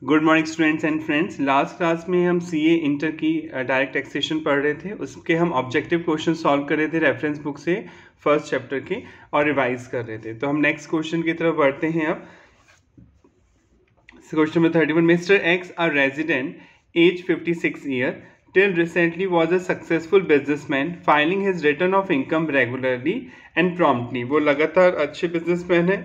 Good morning students and friends. Last class में हम CA inter की डायरेक्ट टैक्सेशन पढ़ रहे थे। उसके हम ऑब्जेक्टिव क्वेश्चन सॉल्व कर रहे थे रेफरेंस बुक से फर्स्ट चैप्टर के और रिवाइज कर रहे थे। तो हम नेक्स्ट क्वेश्चन की तरफ बढ़ते हैं। अब question number 31, mister X a resident age 56 year till recently was a successful businessman filing his return of income regularly and promptly। वो लगातार अच्छे बिजनेसमैन है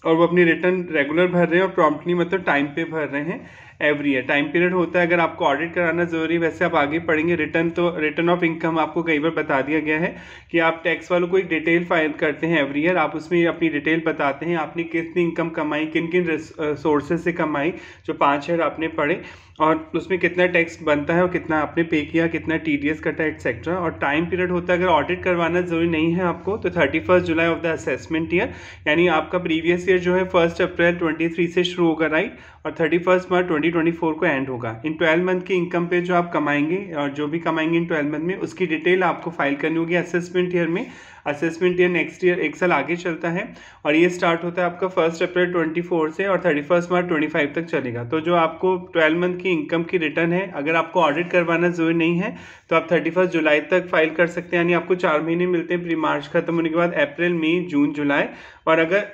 और वो अपनी रिटर्न रेगुलर भर रहे हैं और प्रॉम्प्टली मतलब टाइम पे भर रहे हैं। एवरी ईयर टाइम पीरियड होता है, अगर आपको ऑडिट कराना जरूरी है, वैसे आप आगे पढ़ेंगे। रिटर्न ऑफ इनकम आपको कई बार बता दिया गया है कि आप टैक्स वालों को एक डिटेल फाइल करते हैं एवरी ईयर। आप उसमें अपनी डिटेल बताते हैं आपने कितनी इनकम कमाई, किन किन सोर्सेज से कमाई, जो 5 ईयर आपने पढ़े, और उसमें कितना टैक्स बनता है और कितना आपने पे किया, कितना टीडीएस कटा एक्सेट्रा। और टाइम पीरियड होता है, अगर ऑडिट करवाना जरूरी नहीं है आपको तो 31 July of the assessment year, यानी आपका प्रीवियस ईयर जो है 1 अप्रैल 23 से शुरू होगा, राइट, और 31 मार्च 2024 को एंड होगा। इन 12 मंथ की इनकम पे जो आप कमाएंगे और जो भी कमाएंगे इन 12 मंथ में, उसकी डिटेल आपको फाइल करनी होगी असेसमेंट ईयर में। असेसमेंट ईयर नेक्स्ट ईयर एक साल आगे चलता है और ये स्टार्ट होता है आपका 1 अप्रैल 24 से और 31 मार्च 25 तक चलेगा। तो जो आपको 12 मंथ की इनकम की रिटर्न है, अगर आपको ऑडिट करवाना जरूरी नहीं है तो आप 31 जुलाई तक फाइल कर सकते हैं, यानी आपको 4 महीने मिलते हैं प्री मार्च खत्म होने के बाद, अप्रैल मई जून जुलाई। और अगर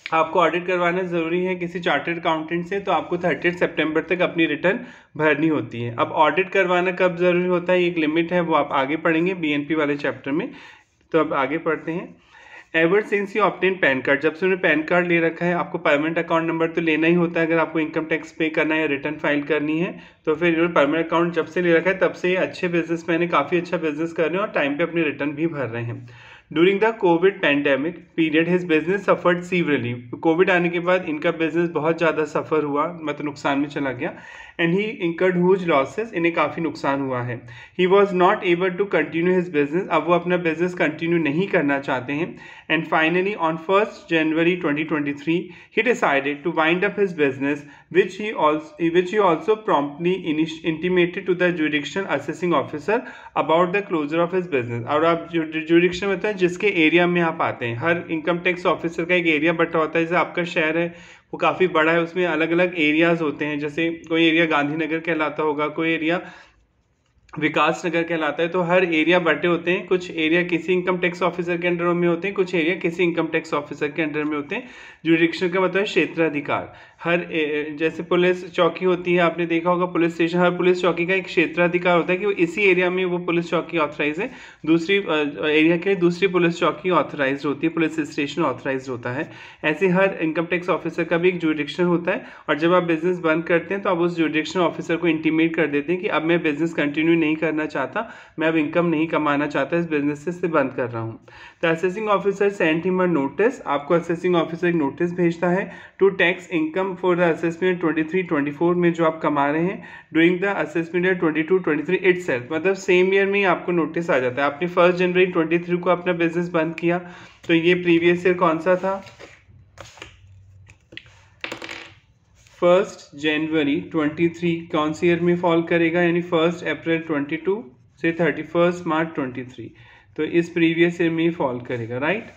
आपको ऑडिट करवाना जरूरी है किसी चार्टर्ड अकाउंटेंट से तो आपको 30 सितंबर तक अपनी रिटर्न भरनी होती है। अब ऑडिट करवाना कब जरूरी होता है, एक लिमिट है, वो आप आगे पढ़ेंगे बीएनपी वाले चैप्टर में। तो अब आगे पढ़ते हैं। Ever since you obtain pan card, जब से उन्होंने पैन कार्ड ले रखा है, आपको परमानेंट अकाउंट नंबर तो लेना ही होता है अगर आपको इनकम टैक्स पे करना है या रिटर्न फाइल करनी है। तो फिर इन्होंने परमानेंट अकाउंट जब से ले रखा है तब से ये अच्छे बिजनेसमैन है, काफ़ी अच्छा बिजनेस कर रहे हैं और टाइम पे अपनी रिटर्न भी भर रहे हैं। During the COVID pandemic period his business suffered severely, COVID आने के बाद इनका बिजनेस बहुत ज़्यादा सफ़र हुआ, मतलब नुकसान में चला गया। And he incurred huge losses, इन्हें काफ़ी नुकसान हुआ है। He was not able to continue his business, अब वो अपना बिजनेस कंटिन्यू नहीं करना चाहते हैं। And finally on 1 January 2023 he decided to wind up his business which he also promptly intimated to the jurisdiction assessing officer about the closure of his business। और आप jurisdiction मतलब जिसके एरिया में आप आते हैं, हर इनकम टैक्स ऑफिसर का एक एरिया बटा होता है। जैसे आपका शहर है वो काफ़ी बड़ा है, उसमें अलग अलग एरियाज होते हैं, जैसे कोई एरिया गांधीनगर कहलाता होगा, कोई एरिया विकास नगर कहलाता है। तो हर एरिया बटे होते हैं, कुछ एरिया किसी इनकम टैक्स ऑफिसर के अंडर में होते हैं, कुछ एरिया किसी इनकम टैक्स ऑफिसर के अंडर में होते हैं। जुरिडिक्शन का मतलब क्षेत्राधिकार। हर जैसे पुलिस चौकी होती है, आपने देखा होगा पुलिस स्टेशन, हर पुलिस चौकी का एक क्षेत्राधिकार होता है कि वो इसी एरिया में वो पुलिस चौकी ऑथराइज है, दूसरी एरिया के दूसरी पुलिस चौकी ऑथराइज होती है, पुलिस स्टेशन ऑथराइज होता है। ऐसे हर इनकम टैक्स ऑफिसर का भी एक जुरिडिक्शन होता है। और जब आप बिजनेस बंद करते हैं तो आप उस जुरिडिक्शन ऑफिसर को इंटीमेट कर देते हैं कि अब मैं बिजनेस कंटिन्यू नहीं करना चाहता, मैं अब इनकम नहीं कमाना चाहता, इस बिजनेस से बंद कर रहा हूँ। The assessing officer sent him a notice, आपको असेसिंग ऑफिसर एक नोटिस भेजता है to tax income for the assessment 23-24 में जो आप कमा रहे हैं during the assessment year 22-23 itself, मतलब सेम ईयर में ही आपको नोटिस आ जाता है। आपने 1 जनवरी 23 को अपना बिजनेस बंद किया, तो ये प्रीवियस ईयर कौन सा था, 1 जनवरी 23 कौन सी ईयर में फॉल करेगा, यानी 1 अप्रैल 22 से 31 मार्च 23, तो इस प्रीवियस ईयर में ही फॉल करेगा, राइट।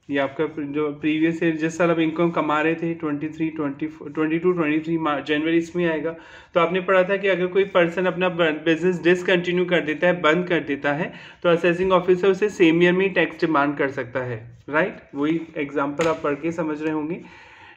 ये आपका जो प्रीवियस ईयर जिस साल आप इनकम कमा रहे थे 22-23 जनवरी, इसमें आएगा। तो आपने पढ़ा था कि अगर कोई पर्सन अपना बिजनेस डिसकंटिन्यू कर देता है, बंद कर देता है, तो असेसिंग ऑफिसर उसे सेम ईयर में ही टैक्स डिमांड कर सकता है, राइट। वही एग्जाम्पल आप पढ़ के समझ रहे होंगे।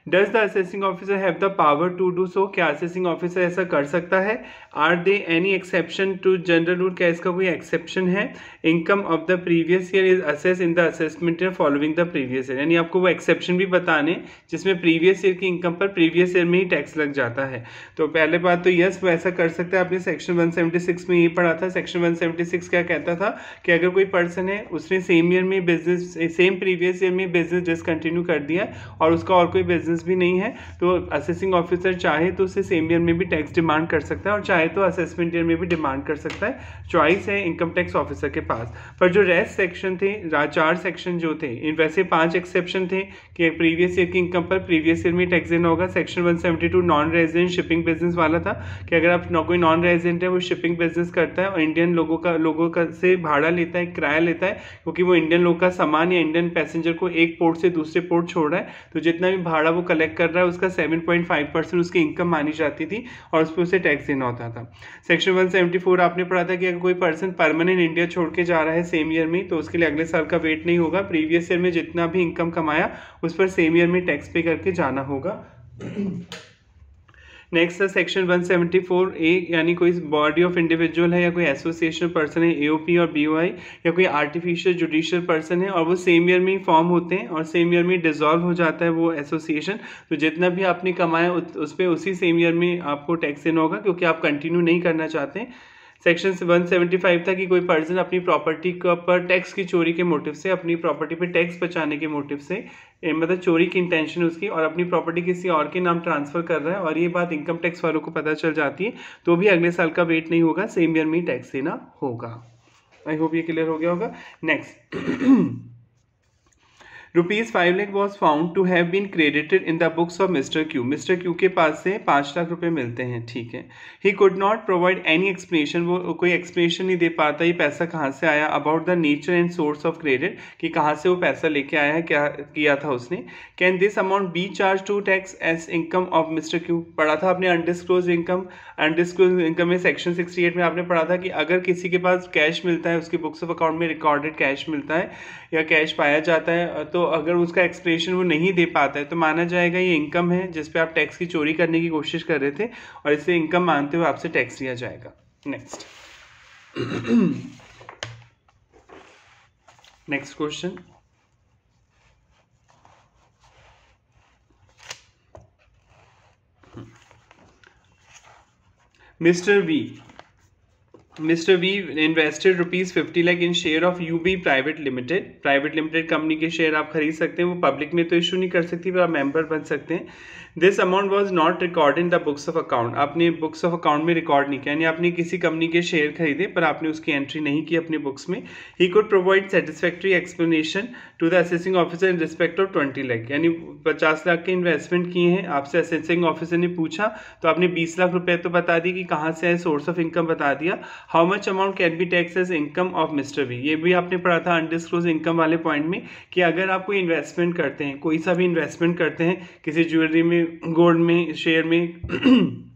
Does the assessing officer have the power to do so, क्या असेसिंग ऑफिसर ऐसा कर सकता है। Are they any exception to general rule, क्या इसका कोई एक्सेप्शन है। Income of the previous year is assess in the assessment year following the previous year, यानी आपको वो एक्सेप्शन भी बताने जिसमें प्रीवियस ईयर की इनकम पर प्रीवियस ईयर में ही टैक्स लग जाता है। तो पहले बात तो यस, वो ऐसा कर सकता है। आपने सेक्शन 176 में ये पढ़ा था। सेक्शन 176 क्या कहता था कि अगर कोई पर्सन है उसने सेम ईयर में बिजनेस, सेम प्रीवियस ईयर में बिजनेस डिसकंटिन्यू कर दिया और उसका और कोई बिजनेस भी नहीं है, तो असेसिंग ऑफिसर चाहे तो उसे सेम ईयर में भी टैक्स डिमांड कर सकता है और चाहे तो असेसमेंट ईयर में भी डिमांड कर सकता है। चॉइस है इनकम टैक्स ऑफिसर के पास। पर जो रेस्ट सेक्शन थे, 4 सेक्शन जो थे, इन वैसे 5 एक्सेप्शन थे कि प्रीवियस ईयर की इनकम पर प्रीवियस ईयर में टैक्स देना होगा। Section 172 non resident shipping business वाला था कि अगर आप कोई नॉन रेजिडेंट है, वो शिपिंग बिजनेस करता है और इंडियन लोगों का से भाड़ा लेता है, किराया लेता है, क्योंकि वो इंडियन लोग का सामान या इंडियन पैसेंजर को एक पोर्ट से दूसरे पोर्ट छोड़ रहा है, तो जितना भी भाड़ा वो कलेक्ट कर रहा है उसका 7.5% उसकी इनकम मानी जाती थी और उस पर उसे टैक्स देना होता था। सेक्शन 174 आपने पढ़ा था कि अगर कोई पर्सन परमानेंट इंडिया छोड़ के जा रहा है सेम ईयर में तो उसके लिए अगले साल का वेट नहीं होगा, प्रीवियस ईयर में जितना भी इनकम कमाया उस पर सेम ईयर में टैक्स पे करके जाना होगा। नेक्स्ट है सेक्शन 174A, यानी कोई बॉडी ऑफ इंडिविजुअल है या कोई एसोसिएशन पर्सन है AOP और BOI या कोई आर्टिफिशियल जुडिशियल पर्सन है और वो सेम ईयर में ही फॉर्म होते हैं और सेम ईयर में डिसॉल्व हो जाता है वो एसोसिएशन, तो जितना भी आपने कमाया उस पर उसी सेम ईयर में आपको टैक्स देना होगा क्योंकि आप कंटिन्यू नहीं करना चाहते। सेक्शन 175 था कि कोई पर्सन अपनी प्रॉपर्टी पर टैक्स की चोरी के मोटिव से, अपनी प्रॉपर्टी पे टैक्स बचाने के मोटिव से, मतलब चोरी की इंटेंशन उसकी, और अपनी प्रॉपर्टी किसी और के नाम ट्रांसफर कर रहा है और ये बात इनकम टैक्स वालों को पता चल जाती है तो भी अगले साल का वेट नहीं होगा, सेम ईयर में ही टैक्स देना होगा। आई होप ये क्लियर हो गया होगा। Next, ₹5 lakh was found to have been credited in the books of Mr. Q. Mr. Q के पास से 5 लाख रुपए मिलते हैं, ठीक है। He could not provide any explanation, वो कोई explanation नहीं दे पाता ये पैसा कहाँ से आया, about the nature and source of credit, कि कहाँ से वो पैसा लेके आया है, क्या किया था उसने। Can this amount be charged to tax as income of Mr. Q? पढ़ा था आपने undisclosed income, undisclosed income में सेक्शन 68 में आपने पढ़ा था कि अगर किसी के पास कैश मिलता है, उसके बुक्स ऑफ अकाउंट में रिकॉर्डेड कैश मिलता है या कैश पाया जाता है, तो अगर उसका एक्सप्लेनेशन वो नहीं दे पाता है तो माना जाएगा ये इनकम है जिस पे आप टैक्स की चोरी करने की कोशिश कर रहे थे और इसे इनकम मानते हुए आपसे टैक्स लिया जाएगा। Next, next question, Mr. V invested ₹50 lakh in share of UB Private Limited। Private limited company के शेयर आप खरीद सकते हैं, वो पब्लिक में तो इशू नहीं कर सकती पर आप मेंबर बन सकते हैं। This amount was not record in the books of account, आपने बुक्स ऑफ अकाउंट में रिकॉर्ड नहीं किया, यानी आपने किसी कंपनी के शेयर खरीदे पर आपने उसकी एंट्री नहीं की अपने बुक्स में। He could provide satisfactory explanation to the assessing officer in respect of 20 lakh, यानी 50 लाख के इन्वेस्टमेंट किए हैं, आपसे असेसिंग ऑफिसर ने पूछा तो आपने 20 लाख रुपए तो बता दी कि कहाँ से आए, सोर्स ऑफ इनकम बता दिया। How much amount can be tax as income of Mr V, ये भी आपने पढ़ा था अनडिस्क्लोज इनकम वाले पॉइंट में कि अगर आप कोई इन्वेस्टमेंट करते हैं, कोई सा भी इन्वेस्टमेंट करते हैं किसी ज्वेलरी में, गोल्ड में, शेयर में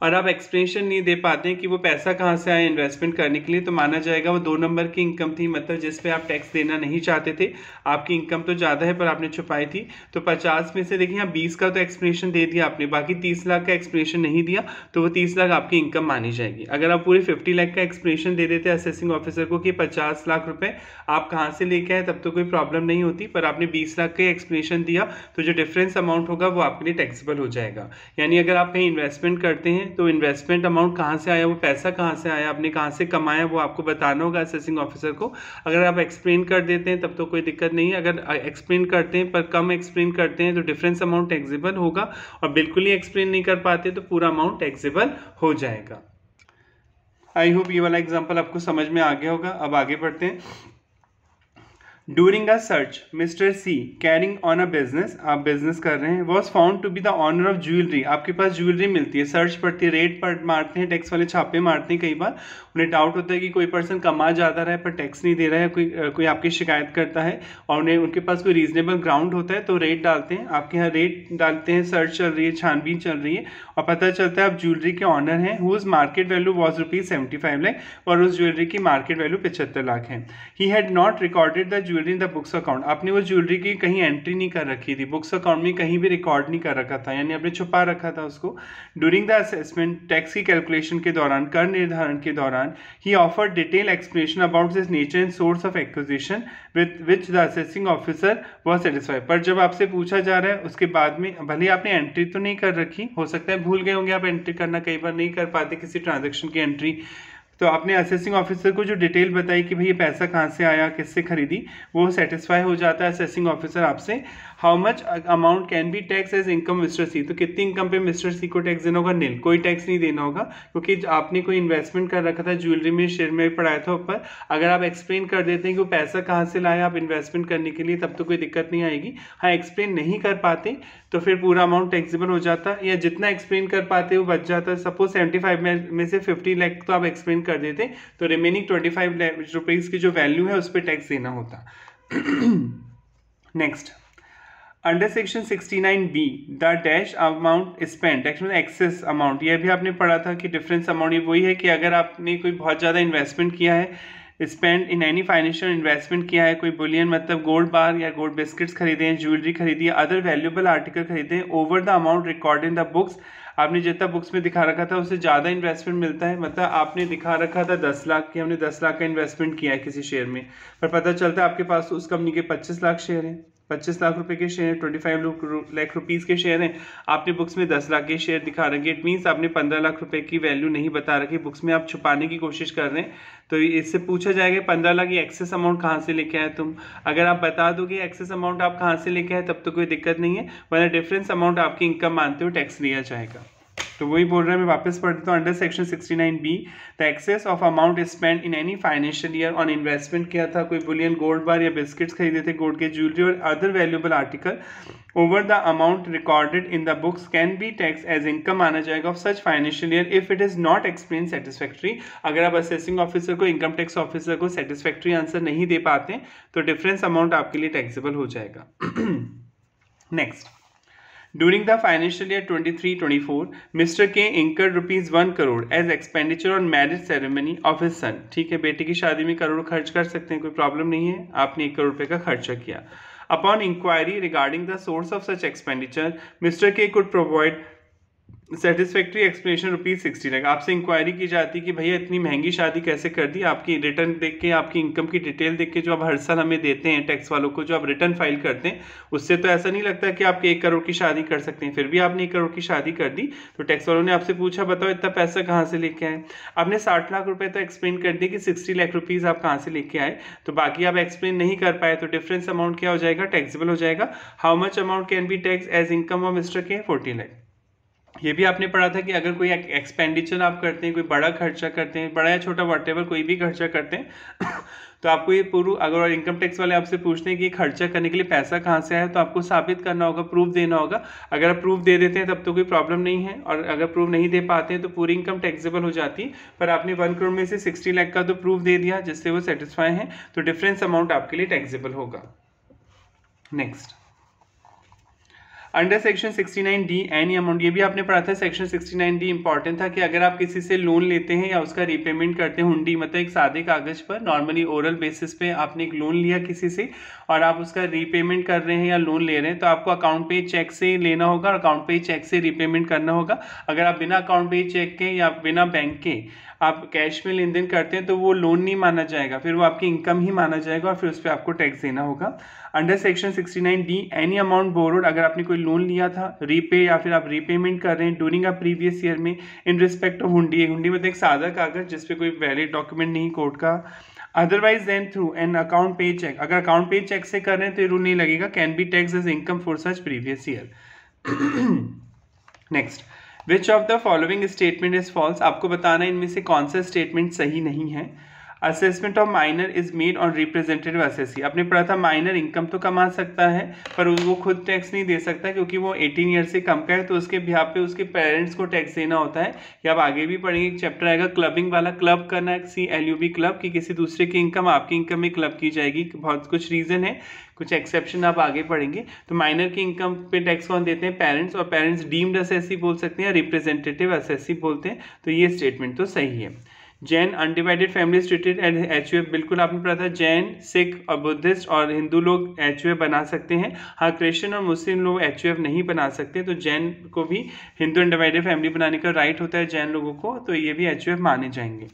और आप एक्सप्लेनेशन नहीं दे पाते हैं कि वो पैसा कहाँ से आया इन्वेस्टमेंट करने के लिए, तो माना जाएगा वो 2 नंबर की इनकम थी, मतलब जिस पे आप टैक्स देना नहीं चाहते थे, आपकी इनकम तो ज़्यादा है पर आपने छुपाई थी। तो 50 में से देखिए यहाँ 20 का तो एक्सप्लेनेशन दे दिया आपने, बाकी 30 लाख का एक्सप्लेनेशन नहीं दिया तो वो 30 लाख आपकी इनकम मानी जाएगी। अगर आप पूरे 50 लाख का एक्सप्लेनेशन दे देते असेसिंग ऑफिसर को कि 50 लाख रुपये आप कहाँ से लेके आए, तब तो कोई प्रॉब्लम नहीं होती, पर आपने 20 लाख का एक्सप्लेनेशन दिया तो जो डिफरेंस अमाउंट होगा वो आपके लिए टैक्सेबल हो जाएगा। यानी अगर आप कहीं इन्वेस्टमेंट करते हैं तो इन्वेस्टमेंट अमाउंट कहाँ से आया, वो पैसा कहाँ से आया, आपने कहाँ से कमाया, वो आपको बताना होगा असेसिंग ऑफिसर को। अगर आप एक्सप्लेन कर देते हैं तब तो कोई दिक्कत नहीं है, अगर एक्सप्लेन करते हैं पर कम एक्सप्लेन करते हैं तो डिफरेंस अमाउंट टैक्सेबल होगा, और बिल्कुल ही एक्सप्लेन नहीं कर पाते तो पूरा अमाउंट टैक्सेबल हो जाएगा। आई होप ये वाला एग्जाम्पल आपको समझ में आ गया होगा। अब आगे बढ़ते हैं। During a search, Mr. C carrying on a business, आप बिजनेस कर रहे हैं, was found to be the owner of jewelry, आपके पास ज्वेलरी मिलती है, सर्च पड़ती है, रेट पर मारते हैं, टैक्स वाले छापे मारते हैं, कई बार उन्हें डाउट होता है कि कोई पर्सन कमा ज़्यादा रहा है पर टैक्स नहीं दे रहा है, कोई आपकी शिकायत करता है और उन्हें उनके पास कोई रीजनेबल ग्राउंड होता है तो रेट डालते हैं, आपके यहाँ रेट डालते हैं, सर्च चल रही है, छानबीन चल रही है और पता चलता है आप ज्वेलरी के ऑनर हैं, whose market value was ₹75 lakh और उस ज्वेलरी की मार्केट वैल्यू 75 लाख है। He had not recorded the jewellery in the books account, आपने वो ज्वेलरी की कहीं एंट्री नहीं कर रखी थी, बुक्स अकाउंट में कहीं भी रिकॉर्ड नहीं कर रखा था, यानी आपने छुपा रखा था उसको। ड्यूरिंग द असेसमेंट, टैक्स की कैलकुलेशन के दौरान, कर निर्धारण के दौरान, ही offered detail explanation about this nature and source of acquisition with which the assessing officer was satisfied. पर जब आपसे पूछा जा रहा है उसके बाद में, भले आपने एंट्री तो नहीं कर रखी, हो सकता है भूल गए होंगे आप एंट्री करना, कई बार नहीं कर पाते किसी ट्रांजेक्शन की एंट्री, तो आपने असेसिंग ऑफिसर को जो डिटेल बताई कि भाई ये पैसा कहाँ से आया, किससे खरीदी, वो सेटिस्फाई हो जाता है असेसिंग ऑफिसर आपसे। How much amount can be tax as income mister C, तो कितनी इनकम पे मिस्टर सी को टैक्स देना होगा? नील, कोई टैक्स नहीं देना होगा क्योंकि आपने कोई इन्वेस्टमेंट कर रखा था ज्वेलरी में, शेयर में पढ़ाया था ऊपर। अगर आप एक्सप्लेन कर देते हैं कि वो पैसा कहाँ से लाया आप इन्वेस्टमेंट करने के लिए, तब तो कोई दिक्कत नहीं आएगी। हाँ, एक्सप्लेन नहीं कर पाते तो फिर पूरा अमाउंट टैक्सेबल हो जाता, या जितना एक्सप्लेन कर पाते वो बच जाता। सपोज 75 में से 50 लाख तो आप एक्सप्लेन कर देते तो रिमेनिंग 25 लाख रुपीज की जो वैल्यू है उस पर टैक्स देना होता। Next, under section 69B the dash amount spend, tax में एक्सेस अमाउंट, यह भी आपने पढ़ा था कि डिफरेंस अमाउंट ये वही है कि अगर आपने कोई बहुत ज़्यादा इन्वेस्टमेंट किया है, spend in any financial investment किया है, कोई बुलियन मतलब गोल्ड बार या गोल्ड बिस्किट्स खरीदे हैं, ज्वेलरी खरीदी है, अदर वैल्यूएबल आर्टिकल खरीदे हैं, over the amount record in the books, आपने जितना बुक्स में दिखा रखा था उससे ज़्यादा इन्वेस्टमेंट मिलता है, मतलब आपने दिखा रखा था 10 लाख की, हमने 10 लाख का इन्वेस्टमेंट किया है किसी शेयर में, पर पता चलता है आपके पास उस कंपनी के 25 लाख शेयर हैं, 25 लाख रुपए के शेयर, 25 लाख रुपीज़ के शेयर हैं, आपने बुक्स में 10 लाख के शेयर दिखा रखे, इट मीन्स आपने 15 लाख रुपए की वैल्यू नहीं बता रखी, बुक्स में आप छुपाने की कोशिश कर रहे हैं। तो इससे पूछा जाएगा 15 लाख ये एक्सेस अमाउंट कहाँ से लेके आए तुम, अगर आप बता दोगे एक्सेस अमाउंट आप कहाँ से लेके आए तब तो कोई दिक्कत नहीं है, वरना डिफरेंस अमाउंट आपकी इनकम मानते हो टैक्स लिया जाएगा। तो वही बोल रहा है, मैं वापस पढ़ देता हूँ। Under section 69B the excess of amount spend in any financial year on investment किया था, कोई बुलियन गोल्ड बार या बिस्किट्स खरीदे थे, गोल्ड के ज्वेलरी और other valuable article, over the amount recorded in the books can be tax as income माना जाएगा of such financial year if it is not explain satisfactory. अगर आप असेसिंग ऑफिसर को, इनकम टैक्स ऑफिसर को satisfactory answer नहीं दे पाते तो डिफरेंस अमाउंट आपके लिए टैक्सेबल हो जाएगा। Next, During the financial year 23-24, Mr. K incurred ₹1 crore as expenditure on marriage ceremony of his son. ठीक है, बेटे की शादी में करोड़ खर्च कर सकते हैं, कोई प्रॉब्लम नहीं है, आपने 1 करोड़ रुपए का खर्चा किया। Upon inquiry regarding the source of such expenditure, Mr. K could provide satisfactory explanation ₹60 lakh. आपसे इंक्वायरी की जाती है कि भैया इतनी महंगी शादी कैसे कर दी, आपकी रिटर्न देख के, आपकी इनकम की डिटेल देख के जो आप हर साल हमें देते हैं टैक्स वालों को, जो आप रिटर्न फाइल करते हैं, उससे तो ऐसा नहीं लगता कि आपके 1 करोड़ की शादी कर सकते हैं, फिर भी आपने 1 करोड़ की शादी कर दी। तो टैक्स वालों ने आपसे पूछा बताओ इतना पैसा कहाँ से लेके आए, आपने 60 लाख रुपए तो एक्सप्लेन कर दिए कि 60 लाख रुपीज़ आप कहाँ से लेके आए, तो बाकी आप एक्सप्लेन नहीं कर पाए, तो डिफरेंस अमाउंट क्या हो जाएगा, टैक्सेबल हो जाएगा। How much amount can be tax as income of Mr K, 40 lakh. ये भी आपने पढ़ा था कि अगर कोई एक्सपेंडिचर आप करते हैं, कोई बड़ा खर्चा करते हैं, बड़ा या छोटा व्हाटएवर कोई भी खर्चा करते हैं तो आपको ये पूरा, अगर इनकम टैक्स वाले आपसे पूछते हैं कि खर्चा करने के लिए पैसा कहाँ से आया, तो आपको साबित करना होगा, प्रूफ देना होगा। अगर आप प्रूफ दे देते हैं तब तो कोई प्रॉब्लम नहीं है, और अगर प्रूफ नहीं दे पाते हैं तो पूरी इनकम टैक्सेबल हो जाती है। पर आपने 1 करोड़ में से 60 लाख का तो प्रूफ दे दिया जिससे वो सेटिस्फाई हैं, तो डिफरेंस अमाउंट आपके लिए टैक्सेबल होगा। Next, under section 69D any amount, ये भी आपने पढ़ा था। सेक्शन 69D इंपॉर्टेंट था कि अगर आप किसी से लोन लेते हैं या उसका रीपेमेंट करते हैं, हुंडी मतलब एक सादे कागज पर, नॉर्मली ओरल बेसिस पे आपने एक लोन लिया किसी से और आप उसका रीपेमेंट कर रहे हैं या लोन ले रहे हैं, तो आपको अकाउंट पे चेक से लेना होगा और अकाउंट पे चेक से रीपेमेंट करना होगा। अगर आप बिना अकाउंट पे चेक के या बिना बैंक के आप कैश में लेन देन करते हैं तो वो लोन नहीं माना जाएगा, फिर वो आपकी इनकम ही माना जाएगा और फिर उस पर आपको टैक्स देना होगा। Under section 69D any amount borrowed, अगर आपने कोई लोन लिया था, रीपे या फिर आप रीपेमेंट कर रहे हैं ड्यूरिंग अ प्रीवियस ईयर में इन रिस्पेक्ट ऑफ हुंडी, हुंडी मतलब एक सादा कागज जिसपे कोई वैलिड डॉक्यूमेंट नहीं कोर्ट का, otherwise then through an account pay cheque, अगर अकाउंट पे चेक से कर रहे हैं तो ये रूल नहीं लगेगा, can be tax as income for such previous year. Next, which of the following statement is false, आपको बताना इनमें से कौन सा स्टेटमेंट सही नहीं है। Assessment of minor is made on representative assessee, आपने पढ़ा था माइनर इनकम तो कमा सकता है पर वो खुद टैक्स नहीं दे सकता क्योंकि वो 18 ईयर से कम का है, तो उसके बिहाफ पे उसके पेरेंट्स को टैक्स देना होता है। या आप आगे भी पढ़ेंगे, एक चैप्टर आएगा क्लबिंग वाला, क्लब करना है, CLUB क्लब, कि किसी दूसरे की इनकम आपकी इनकम में क्लब की जाएगी, बहुत कुछ रीज़न है, कुछ एक्सेप्शन आप आगे पढ़ेंगे। तो माइनर की इनकम पे टैक्स कौन देते हैं, पेरेंट्स, और पेरेंट्स डीम्ड असेसी बोल सकते हैं, रिप्रेजेंटेटिव असेसी बोलते हैं, तो ये स्टेटमेंट तो सही है। Jain undivided family treated as HUF, बिल्कुल आपने पढ़ा था, जैन, सिख और बुद्धिस्ट और हिंदू लोग HUF बना सकते हैं, हाँ क्रिश्चियन और मुस्लिम लोग HUF नहीं बना सकते, तो जैन को भी हिंदू अनडिवाइडेड फैमिली बनाने का राइट होता है जैन लोगों को, तो ये भी HUF माने जाएंगे।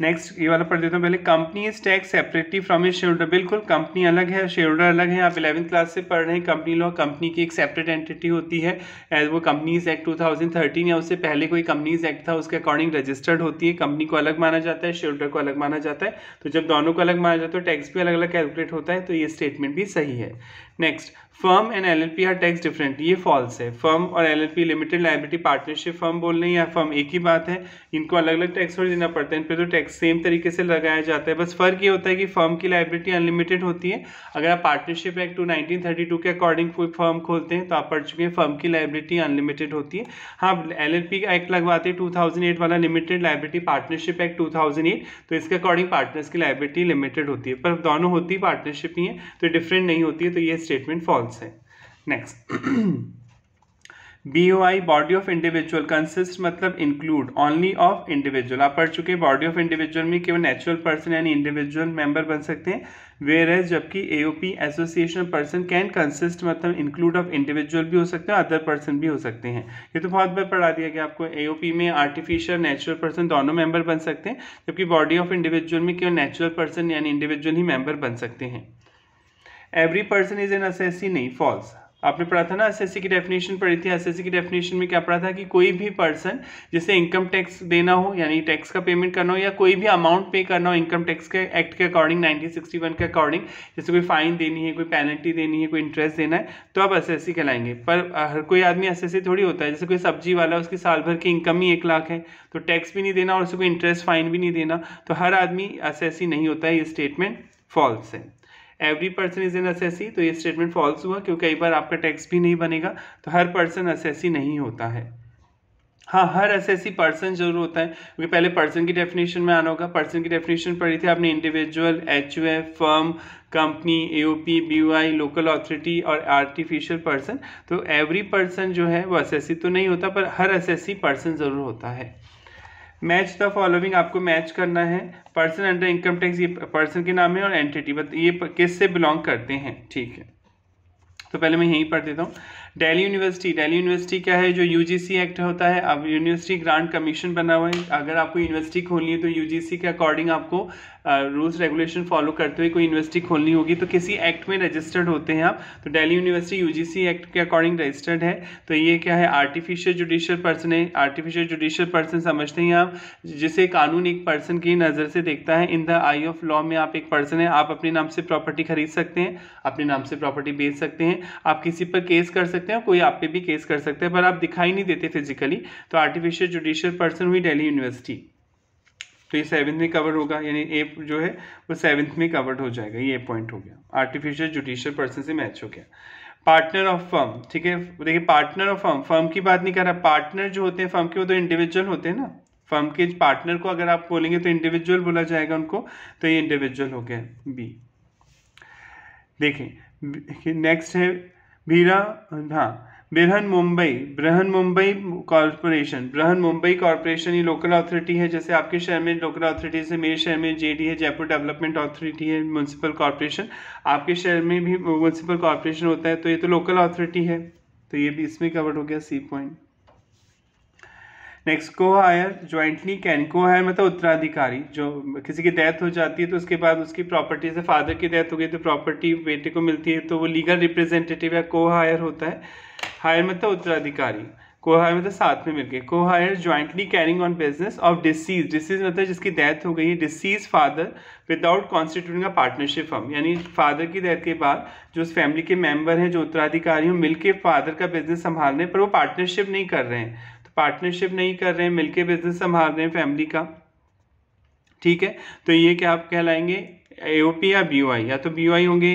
नेक्स्ट ये वाला पढ़ देता हूँ पहले, company is tax separately from is share holder, बिल्कुल कंपनी अलग है, शेयर होल्डर अलग है। आप 11th क्लास से पढ़ रहे हैं कंपनी लॉ, कंपनी की एक सेपरेट एंटिटी होती है एज वो कंपनीज एक्ट 2013 या उससे पहले कोई कंपनीज एक्ट था उसके अकॉर्डिंग रजिस्टर्ड होती है। कंपनी को अलग माना जाता है, शेयर होल्डर को अलग माना जाता है, तो जब दोनों को अलग माना जाता है तो टैक्स भी अलग अलग कैलकुलेट होता है, तो ये स्टेटमेंट भी सही है। Next, firm and LLP are tax different, ये फॉल्स है। फर्म और LLP limited liability partnership firm बोल रहे हैं या फर्म एक ही बात है, इनको अलग अलग टैक्स और देना पड़ता है, इन पर तो टैक्स सेम तरीके से लगाया जाता है, बस फर्क ये होता है कि फर्म की लायबिलिटी अनलिमिटेड होती है। अगर आप पार्टनरशिप एक्ट 1932 के अकॉर्डिंग कोई फर्म खोलते हैं तो आप पढ़ चुके हैं फर्म की लायबिलिटी अनलिमिटेड होती है। हाँ, LLP का एक्ट लगवाते हैं 2008 वाला, लिमिटेड लायबिलिटी पार्टनरशिप एक्ट 2008, तो इसके अकॉर्डिंग पार्टनर्स की लायबिलिटी लिमिटेड होती है, पर दोनों होती पार्टनरशिप ही है तो डिफरेंट नहीं होती है, तो ये स्टेटमेंट फॉल्स है। Next BOI body of individual consist मतलब इंक्लूड ओनली ऑफ इंडिविजुअल, आप पढ़ चुके हैं बॉडी ऑफ इंडिविजुअल में केवल नेचुरल पर्सन यानी इंडिविजुअल मेंबर बन सकते हैं, वेयर एज जबकि AOP association person can consist मतलब इंक्लूड ऑफ इंडिविजुअल भी हो सकते हैं, अदर पर्सन भी हो सकते हैं। ये तो बहुत बार पढ़ा दिया गया आपको, AOP में आर्टिफिशियल नेचुरल पर्सन दोनों मेंबर बन सकते हैं, जबकि बॉडी ऑफ इंडिविजुअल में केवल नेचुरल पर्सन यानी इंडिविजुअल ही मेंबर बन सकते हैं। Every person is an assessee, नहीं, फॉल्स। आपने पढ़ा था ना असेसी की डेफिनेशन पढ़ी थी, असेसी की डेफिनेशन में क्या पढ़ा था कि कोई भी पर्सन जिसे इनकम टैक्स देना हो यानी टैक्स का पेमेंट करना हो या कोई भी अमाउंट पे करना हो इनकम टैक्स के एक्ट के अकॉर्डिंग 1961 के अकॉर्डिंग, जैसे कोई फाइन देनी है, कोई पेनल्टी देनी है, कोई इंटरेस्ट देना है, तो आप असेसी कहलाएंगे। पर हर कोई आदमी असेसी थोड़ी होता है, जैसे कोई सब्जी वाला उसकी साल भर की इनकम ही 1 लाख है तो टैक्स भी नहीं देना और उसे कोई इंटरेस्ट फाइन भी नहीं देना, तो हर आदमी असेसी नहीं होता है। ये स्टेटमेंट फॉल्स है। Every person is an assessee, तो ये स्टेटमेंट फॉल्स हुआ क्योंकि कई बार आपका टैक्स भी नहीं बनेगा, तो हर पर्सन असेसी नहीं होता है। हाँ, हर असेसी पर्सन जरूर होता है, क्योंकि पहले पर्सन की डेफिनेशन में आना होगा। पर्सन की डेफिनेशन पढ़ी थी आपने, individual, HUF, firm, company, AOP, BOI, local authority और आर्टिफिशियल पर्सन। तो एवरी पर्सन जो है वो असेसी तो नहीं होता, पर हर असेसी पर्सन जरूर होता है। मैच द फॉलोइंग, आपको मैच करना है। पर्सन अंडर इनकम टैक्स, ये पर्सन के नाम है और एंटिटी ये किस से बिलोंग करते हैं, ठीक है। तो पहले मैं यहीं पढ़ देता हूँ। दिल्ली यूनिवर्सिटी, दिल्ली यूनिवर्सिटी क्या है, जो UGC एक्ट होता है। अब यूनिवर्सिटी ग्रांट कमीशन बना हुआ है, अगर आपको यूनिवर्सिटी खोलनी है तो UGC के अकॉर्डिंग आपको रूल्स रेगुलेशन फॉलो करते हुए कोई यूनिवर्सिटी खोलनी होगी, तो किसी एक्ट में रजिस्टर्ड होते हैं आप। तो दिल्ली यूनिवर्सिटी UGC एक्ट के अकॉर्डिंग रजिस्टर्ड है। तो ये क्या है, आर्टिफिशियल जुडिशियल पर्सन है। आर्टिफिशियल जुडिशियल पर्सन समझते हैं आप, जिसे कानून एक पर्सन की नज़र से देखता है। In the I of law में आप एक पर्सन है, आप अपने नाम से प्रॉपर्टी खरीद सकते हैं, अपने नाम से प्रॉपर्टी बेच सकते हैं, आप किसी पर केस कर सकते हैं, कोई आप पे भी केस कर सकते हैं, पर आप दिखाई नहीं देते फिजिकली। तो आर्टिफिशियल जुडिशियल पर्सन हुई दिल्ली यूनिवर्सिटी। तो ये 7th में कवर होगा, यानी ए जो है वो 7th में कवर्ड हो जाएगा। ये पॉइंट हो गया, आर्टिफिशियल जुडिशियल पर्सन से मैच हो गया। पार्टनर ऑफ फर्म, ठीक है। देखिए पार्टनर ऑफ फर्म, फर्म की बात नहीं कर रहा, पार्टनर जो होते हैं फर्म के वो तो इंडिविजुअल होते हैं ना। फर्म के पार्टनर को अगर आप बोलेंगे तो इंडिविजुअल बोला जाएगा उनको, तो ये इंडिविजुअल हो गया बी। देखिए नेक्स्ट है बृहन मुंबई कॉर्पोरेशन। बृहन मुंबई कॉर्पोरेशन ये लोकल अथॉरिटी है, जैसे आपके शहर में लोकल अथॉरिटी से मेरे शहर में JD है, जयपुर डेवलपमेंट अथॉरिटी है, म्यूनसिपल कॉर्पोरेशन। आपके शहर में भी म्यूनसिपल कॉर्पोरेशन होता है, तो ये तो लोकल अथॉरिटी है, तो ये भी इसमें कवर्ड हो गया, C पॉइंट। नेक्स्ट को हायर ज्वाइंटली कैन, को हायर मतलब उत्तराधिकारी, जो किसी की डेथ हो जाती है तो उसके बाद उसकी प्रॉपर्टी से, फादर की डेथ हो गई तो प्रॉपर्टी बेटे को मिलती है, तो वो लीगल रिप्रेजेंटेटिव या को हायर होता है। हायर मतलब उत्तराधिकारी, को हायर मतलब साथ में मिलके। Co heir jointly carrying on business of deceased, deceased मतलब जिसकी डेथ हो गई है, deceased father without constituting a partnership firm, यानी फादर की डेथ के बाद जो उस फैमिली के मेंबर हैं जो उत्तराधिकारी हैं मिलके फादर का बिजनेस संभाल रहे हैं, पर वो पार्टनरशिप नहीं कर रहे हैं, पार्टनरशिप नहीं कर रहे हैं, मिलके बिजनेस संभाल रहे हैं फैमिली का, ठीक है। तो ये क्या आप कहलाएंगे, AOP या BOI, या तो BOI होंगे,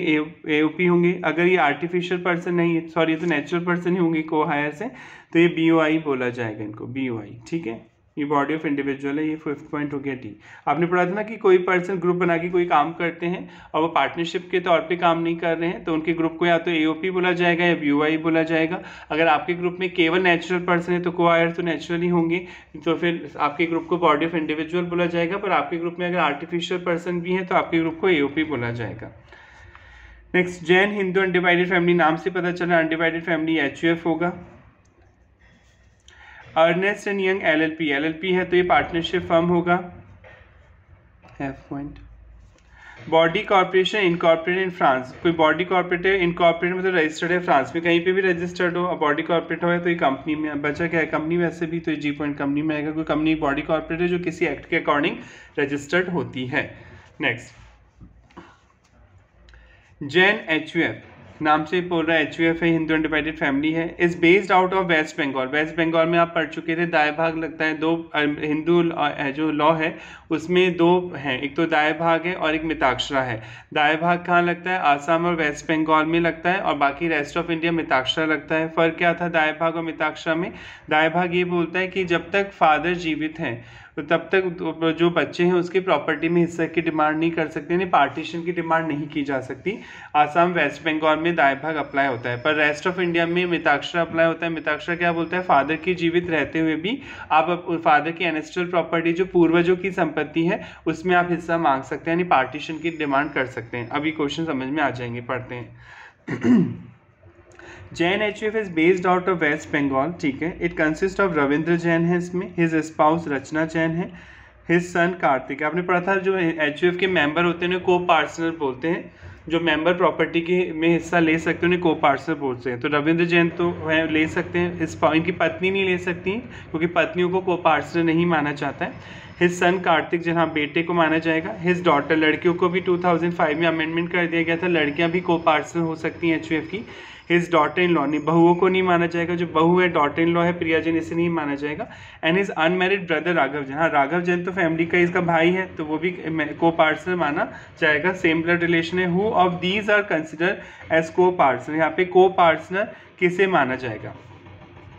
AOP होंगे। अगर ये आर्टिफिशियल पर्सन नहीं है, सॉरी, ये तो नेचुरल पर्सन ही होंगे को हायर से, तो ये BOI बोला जाएगा इनको, BOI, ठीक है। ये बॉडी ऑफ इंडिविजुअल है, ये 5th पॉइंट हो गया D। आपने पढ़ा था ना कि कोई पर्सन ग्रुप बना के कोई काम करते हैं और वो पार्टनरशिप के तौर पे काम नहीं कर रहे हैं, तो उनके ग्रुप को या तो AOP बोला जाएगा या BOI बोला जाएगा। अगर आपके ग्रुप में केवल नेचुरल पर्सन है तो को हायर तो नेचुरली होंगे, तो फिर आपके ग्रुप को बॉडी ऑफ इंडिविजुअल बोला जाएगा। पर आपके ग्रुप में अगर आर्टिफिशियल पर्सन भी है तो आपके ग्रुप को AOP बोला जाएगा। Next Jain Hindu undivided family, नाम से पता चला अनडिवाइडेड फैमिली HUF होगा। अर्नेस्ट एंड यंग LLP है, तो ये पार्टनरशिप फर्म होगा, F point. Body corporation incorporated in France, कोई बॉडी कॉर्पोरेटेड इनकॉर्पोरेटेड मतलब रजिस्टर्ड है फ्रांस में, कहीं पे भी रजिस्टर्ड हो और बॉडी कॉर्पोरेट हो तो ये कंपनी में। बचा क्या है, कंपनी वैसे भी, तो ये G पॉइंट कंपनी में आएगा। कोई कंपनी बॉडी कॉर्पोरेट है जो किसी एक्ट के अकॉर्डिंग रजिस्टर्ड होती है। नेक्स्ट जैन HUF, नाम से बोल रहा है HUF है, हिंदू अनडिवाइडेड फैमिली है। Is based out of West Bengal, West Bengal में आप पढ़ चुके थे, दाएं भाग लगता है, 2 हिंदू जो लॉ है उसमें 2 हैं, एक तो दाएं भाग है और एक मिताक्षरा है। दाएं भाग कहाँ लगता है, आसाम और वेस्ट बंगाल में लगता है, और बाकी रेस्ट ऑफ इंडिया मिताक्षरा लगता है। फ़र्क क्या था दाएं भाग और मिताक्षरा में, दाएं भाग ये बोलता है कि जब तक फादर जीवित हैं तो तब तक जो बच्चे हैं उसके प्रॉपर्टी में हिस्सा की डिमांड नहीं कर सकते, यानी पार्टीशन की डिमांड नहीं की जा सकती। आसाम वेस्ट बंगाल में दाएं भाग अप्लाई होता है, पर रेस्ट ऑफ इंडिया में मिताक्षरा अप्लाई होता है। मिताक्षरा क्या बोलता है, फादर की जीवित रहते हुए भी आप फादर की एनेस्ट्रल प्रॉपर्टी जो पूर्वजों की संपत्ति है उसमें आप हिस्सा मांग सकते हैं, यानी पार्टीशन की डिमांड कर सकते हैं। अभी क्वेश्चन समझ में आ जाएंगे, पढ़ते हैं। Jain HUF is based out of West Bengal, ठीक है। It consist of Ravindra Jain है इसमें, हिज स्पाउस रचना जैन है, हिज सन कार्तिक। आपने पढ़ा था जो HUF के मेंबर होते हैं को पार्टनर बोलते हैं, जो मेंबर प्रॉपर्टी के में हिस्सा ले सकते हैं उन्हें को पार्टनर बोलते हैं। तो रविंद्र जैन तो है ले सकते हैं, इनकी पत्नी नहीं ले सकती क्योंकि पत्नियों को को पार्टनर नहीं माना जाता है। हिज सन कार्तिक जहाँ बेटे को माना जाएगा। हिज डॉटर, लड़कियों को भी 2005 में अमेंडमेंट कर दिया गया था, लड़कियां भी को पार्टनर हो सकती हैं HUF की। हिज डॉटर इन लॉ, नहीं बहुओं को नहीं माना जाएगा, जो बहू है डॉटर इन लॉ है प्रिया जैन, इसे नहीं माना जाएगा। And his unmarried brother Raghav Jain, हाँ राघव जैन तो फैमिली का इसका भाई है तो वो भी को पार्टनर माना जाएगा, सेम ब्लड रिलेशन है। Who of these are consider as co partner, यहाँ पे को पार्टनर किसे माना जाएगा।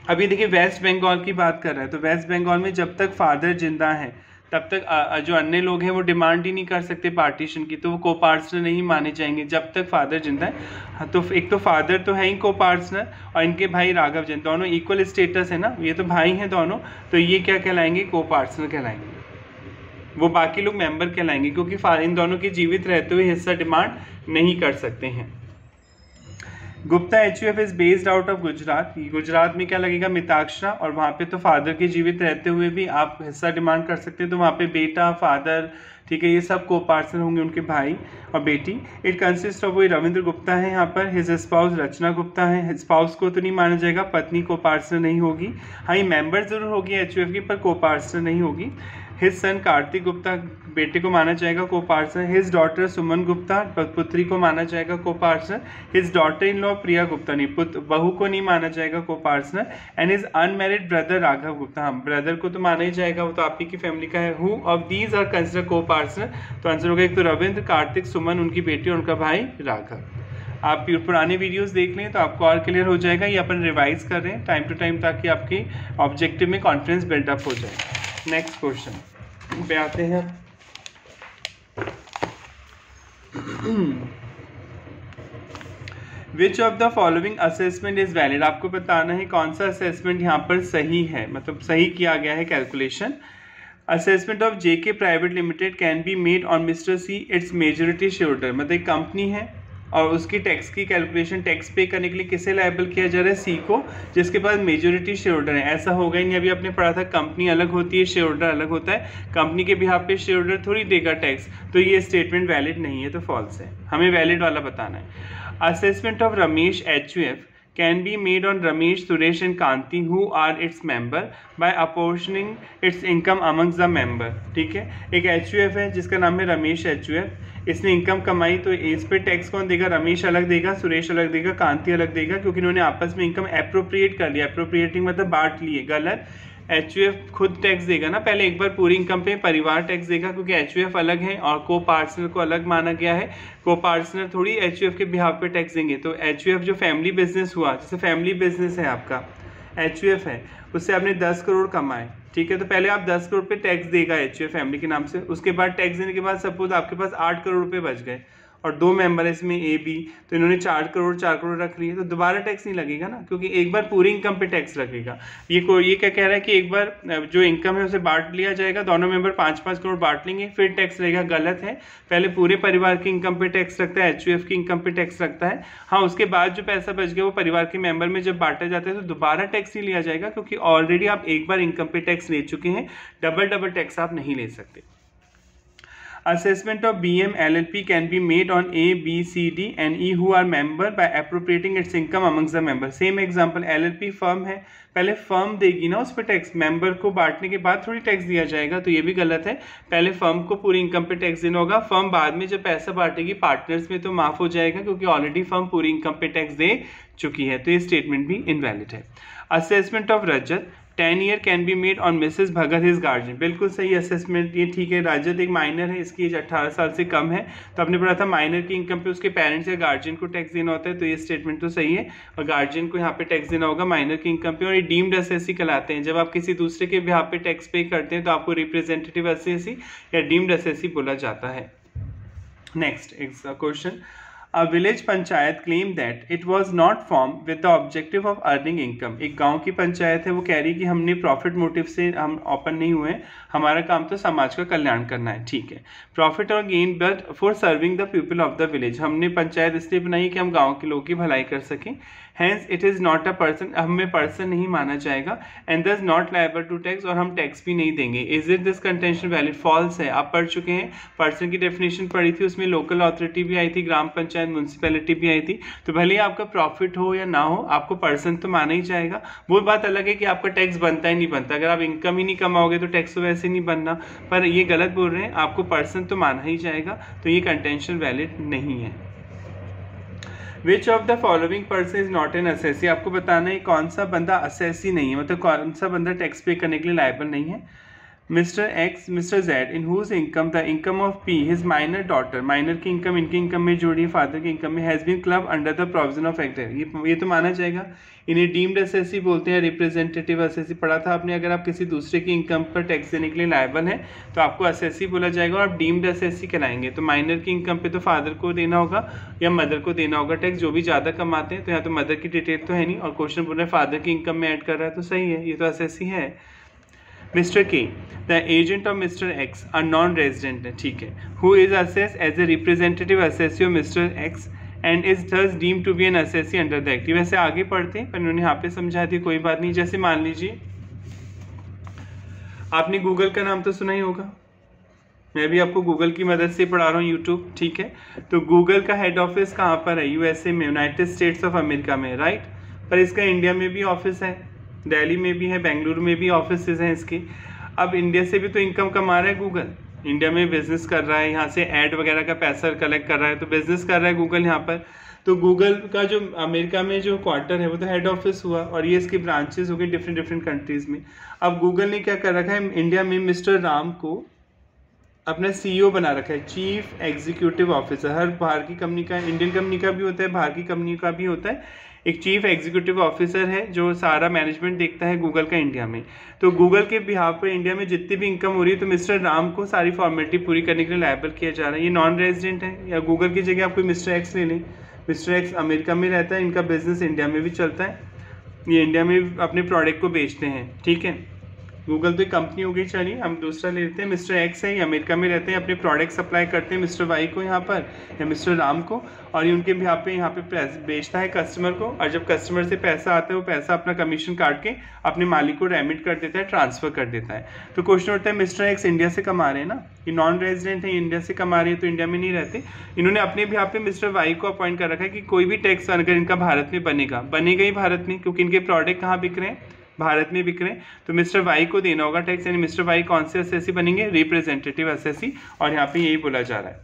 अभी देखिए वेस्ट बंगाल की बात कर रहे हैं, तो वेस्ट बंगाल में जब तक फादर जिंदा है तब तक जो अन्य लोग हैं वो डिमांड ही नहीं कर सकते पार्टीशन की, तो वो को पार्टनर नहीं माने जाएंगे जब तक फादर जिंदा है। हाँ, तो एक तो फादर तो है ही को पार्टनर और इनके भाई राघव जैन, दोनों इक्वल स्टेटस है ना, ये तो भाई हैं दोनों, तो ये क्या कहलाएंगे, को पार्टनर कहलाएंगे। वो बाकी लोग मेंबर कहलाएंगे क्योंकि इन दोनों के जीवित रहते हुए हिस्सा डिमांड नहीं कर सकते हैं। Gupta HUF is based out of Gujarat, Gujarat में क्या लगेगा, मिताक्षरा, और वहाँ पे तो फादर के जीवित रहते हुए भी आप हिस्सा डिमांड कर सकते हैं, तो वहाँ पे बेटा फादर, ठीक है, ये सब को पार्टनर होंगे, उनके भाई और बेटी। इट कंसिस्ट ऑफ, वही रविंद्र गुप्ता है यहाँ पर, हिज स्पाउस रचना गुप्ता है, स्पाउस को तो नहीं माना जाएगा, पत्नी को पार्टनर नहीं होगी। हाँ, ये मेंबर जरूर होगी HUF की पर को पार्टनर नहीं होगी। हिज सन कार्तिक गुप्ता, बेटे को माना जाएगा को partner. His daughter Suman Gupta, पुत्री को माना जाएगा को partner. His daughter in law Priya Gupta, नहीं बहू को नहीं माना जाएगा को partner. And his unmarried brother Raghav Gupta, हाँ ब्रदर को तो माना ही जाएगा, वो तो आप ही की फैमिली का है। Who of these are consider co partner, तो आंसर होगा एक तो रविंद्र, कार्तिक, सुमन उनकी बेटी और उनका भाई राघव। आप पुराने वीडियोस देख लें तो आपको और क्लियर हो जाएगा, ये अपन रिवाइज कर रहे हैं टाइम टू टाइम ताकि आपके ऑब्जेक्टिव में कॉन्फिडेंस बिल्डअप हो जाए। नेक्स्ट क्वेश्चन पे आते हैं। विच of the following assessment is valid, आपको बताना है कौन सा असेसमेंट यहाँ पर सही है, मतलब सही किया गया है calculation. Assessment of JK private limited can be made on mister C it's majority share holder, मतलब एक कंपनी है और उसकी टैक्स की कैलकुलेशन, टैक्स पे करने के लिए किसे लायबल किया जा रहा है, C को, जिसके पास मेजोरिटी शेयर होल्डर है। ऐसा होगा ही नहीं, अभी आपने पढ़ा था कंपनी अलग होती है शेयर होल्डर अलग होता है, कंपनी के बिहाफ पे शेयर होल्डर थोड़ी देगा टैक्स, तो ये स्टेटमेंट वैलिड नहीं है, तो फॉल्स है, हमें वैलिड वाला बताना है। Assessment of Ramesh HUF can be made on Ramesh, Suresh and Kanti who are its member by apportioning its income amongst the member, ठीक है। एक HUF है जिसका नाम है रमेश HUF, इसने इनकम कमाई तो इस पे टैक्स कौन देगा, रमेश अलग देगा, सुरेश अलग देगा, कांति अलग देगा, क्योंकि इन्होंने आपस में इनकम एप्रोप्रिएट कर लिया, एप्रोप्रिएटिंग मतलब बांट लिए, गलत। HUF खुद टैक्स देगा ना, पहले एक बार पूरी इनकम पे परिवार टैक्स देगा क्योंकि HUF अलग है और को पार्टनर को अलग माना गया है, को पार्टनर थोड़ी HUF के बिहाफ पे टैक्स देंगे। तो HUF जो फैमिली बिजनेस हुआ, जैसे फैमिली बिजनेस है आपका HUF है, उससे आपने 10 करोड़ कमाए, ठीक है, तो पहले आप 10 करोड़ पे टैक्स देगा HUF फैमिली के नाम से, उसके बाद टैक्स देने के बाद सपोज आपके पास 8 करोड़ रुपये बच गए और 2 मेंबर है इसमें A B, तो इन्होंने 4 करोड़ रख लिए, तो दोबारा टैक्स नहीं लगेगा ना, क्योंकि एक बार पूरी इनकम पे टैक्स लगेगा। ये क्या कह रहा है कि एक बार जो इनकम है उसे बांट लिया जाएगा, दोनों मेंबर 5-5 करोड़ बांट लेंगे फिर टैक्स लगेगा, गलत है। पहले पूरे परिवार की इनकम पे टैक्स लगता है, HUF की इनकम पे टैक्स लगता है। हाँ, उसके बाद जो पैसा बच गया वो परिवार के मेंबर में जब बांटा जाता है तो दोबारा टैक्स नहीं लिया जाएगा, क्योंकि ऑलरेडी आप एक बार इनकम पे टैक्स ले चुके हैं, डबल टैक्स आप नहीं ले सकते। Assessment of BM LLP can be made on A, B, C, D and E who are member by appropriating its income amongst the members. Same example, LLP firm है, पहले firm देगी ना उस पर टैक्स, मेंबर को बांटने के बाद थोड़ी टैक्स दिया जाएगा, तो ये भी गलत है। पहले फर्म को पूरी इनकम पे टैक्स देना होगा, फर्म बाद में जब पैसा बांटेगी पार्टनर्स में तो माफ हो जाएगा, क्योंकि ऑलरेडी फर्म पूरी इनकम पे टैक्स दे चुकी है, तो ये स्टेटमेंट भी इनवैलिड है। Assessment of Rajat 10 year can be made on Mrs Bhagat his guardian. बिल्कुल सही असेसमेंट, ये ठीक है। राजद एक माइनर है, इसकी एज 18 साल से कम है, तो आपने पढ़ा था माइनर की इनकम पे उसके पेरेंट्स या गार्जियन को टैक्स देना होता है, तो ये स्टेटमेंट तो सही है, और गार्जियन को यहाँ पे टैक्स देना होगा माइनर की इनकम पे। और ये डीम्ड एसएससी कहलाते हैं। जब आप किसी दूसरे के बिहाफ पे टैक्स पे करते हैं तो आपको रिप्रेजेंटेटिव एसएससी या डीम्ड एसएससी बोला जाता है। Next question, A village panchayat claimed that it was not formed with the objective of earning income। एक गांव की पंचायत है, वो कह रही है कि हमने प्रॉफिट मोटिव से हम ओपन नहीं हुए, हमारा काम तो समाज का कल्याण करना है। ठीक है, प्रॉफिट और gain but for serving the people of the village. हमने पंचायत इसलिए बनाई कि हम गांव के लोगों की भलाई कर सकें। Hence it is not a person, हमें पर्सन नहीं माना जाएगा। एंड दस नॉट लायबल टू टैक्स, और हम टैक्स भी नहीं देंगे। Is it this contention valid? False है। आप पढ़ चुके हैं, पर्सन की डेफिनेशन पढ़ी थी, उसमें लोकल अथॉरिटी भी आई थी, ग्राम पंचायत म्यूनसिपैलिटी भी आई थी। तो भले ही आपका प्रॉफिट हो या ना हो, आपको पर्सन तो माना ही जाएगा। वो बात अलग है कि आपका टैक्स बनता ही नहीं बनता। अगर आप इनकम ही नहीं कमाओगे तो टैक्स तो वैसे नहीं बनना, पर ये गलत बोल रहे हैं, आपको पर्सन तो माना ही जाएगा, तो ये कंटेंशन वैलिड नहीं है। विच of the following person is not an assessee? आपको बताना है कौन सा बंदा असेसी नहीं है, मतलब कौन सा बंदा टैक्स पे करने के लिए लायबल नहीं है। Mr X, Mr Z, in whose income the income of P his minor daughter, minor की इनकम इनकी इनकम में जोड़ी है, फादर की इनकम में, has been club under the provision of act. ये तो माना जाएगा। इन्हें डीम्ड एसएससी बोलते हैं, रिप्रेजेंटेटिव एसएससी पढ़ा था आपने। अगर आप किसी दूसरे की इनकम पर टैक्स देने के लिए लायबल हैं तो आपको एसएससी बोला जाएगा और आप डीम्ड एसएससी कहलाएंगे। तो माइनर की इनकम पे तो फादर को देना होगा या मदर को देना होगा टैक्स, जो भी ज़्यादा कमाते हैं। तो यहाँ तो मदर की डिटेल तो है नहीं, और क्वेश्चन बोल रहे हैं फादर की इनकम में ऐड कर रहा है, तो सही है, ये तो एसएससी है। Mr K, the agent of Mr X a non resident है, ठीक है, who is assess as a representative assessee of Mr X and is thus deemed to be an assessee under the act. वैसे आगे पढ़ते हैं पर उन्होंने यहाँ पे समझा दी, कोई बात नहीं। जैसे मान लीजिए आपने गूगल का नाम तो सुना ही होगा, मैं भी आपको गूगल की मदद से पढ़ा रहा हूँ यूट्यूब, ठीक है। तो गूगल का हेड ऑफिस कहाँ पर है? यूएसए में, यूनाइटेड स्टेट्स ऑफ अमेरिका में, राइट। पर इसका इंडिया में भी ऑफिस है, दिल्ली में भी है, बेंगलुरु में भी ऑफिस हैं इसके। अब इंडिया से भी तो इनकम कमा रहा है गूगल, इंडिया में बिजनेस कर रहा है, यहाँ से ऐड वगैरह का पैसा कलेक्ट कर रहा है, तो बिजनेस कर रहा है गूगल यहाँ पर। तो गूगल का जो अमेरिका में जो क्वार्टर है वो तो हेड ऑफिस हुआ, और ये इसकी ब्रांचेस हो गई डिफरेंट डिफरेंट कंट्रीज़ में। अब गूगल ने क्या कर रखा है, इंडिया में मिस्टर राम को अपना सीईओ बना रखा है, चीफ एग्जीक्यूटिव ऑफिसर। हर बाहर की कंपनी का, इंडियन कंपनी का भी होता है, बाहर की कंपनी का भी होता है, एक चीफ एग्जीक्यूटिव ऑफिसर है जो सारा मैनेजमेंट देखता है गूगल का इंडिया में। तो गूगल के बिहाफ पर इंडिया में जितनी भी इनकम हो रही है तो मिस्टर राम को सारी फॉर्मेलिटी पूरी करने के लिए लायबल किया जा रहा है। ये नॉन रेजिडेंट है, या गूगल की जगह आप कोई मिस्टर एक्स ले लें, मिस्टर एक्स अमेरिका में रहता है, इनका बिजनेस इंडिया में भी चलता है, ये इंडिया में अपने प्रोडक्ट को बेचते हैं, ठीक है। गूगल तो एक कंपनी हो गई, चलिए हम दूसरा ले लेते हैं। मिस्टर एक्स है, ये अमेरिका में रहते हैं, अपने प्रोडक्ट सप्लाई करते हैं मिस्टर वाई को यहाँ पर, या मिस्टर राम को, और ये उनके यहाँ पे बेचता है कस्टमर को, और जब कस्टमर से पैसा आता है वो पैसा अपना कमीशन काट के अपने मालिक को रेमिट कर देता है, ट्रांसफ़र कर देता है। तो क्वेश्चन उठता है मिस्टर एक्स इंडिया से कमा रहे हैं ना, ये नॉन रेजिडेंट है, इंडिया से कमा रहे हैं तो इंडिया में नहीं रहते। इन्होंने अपने यहाँ पे मिस्टर वाई को अपॉइंट कर रखा है कि कोई भी टैक्स अगर इनका भारत में बनेगा ही भारत में, क्योंकि इनके प्रोडक्ट कहाँ बिक रहे हैं, भारत में बिक रहे हैं, तो मिस्टर वाई को देना होगा टैक्स। यानी मिस्टर वाई कौन से एसएससी बनेंगे? रिप्रेजेंटेटिव एसएससी, और यहाँ पे यही बोला जा रहा है।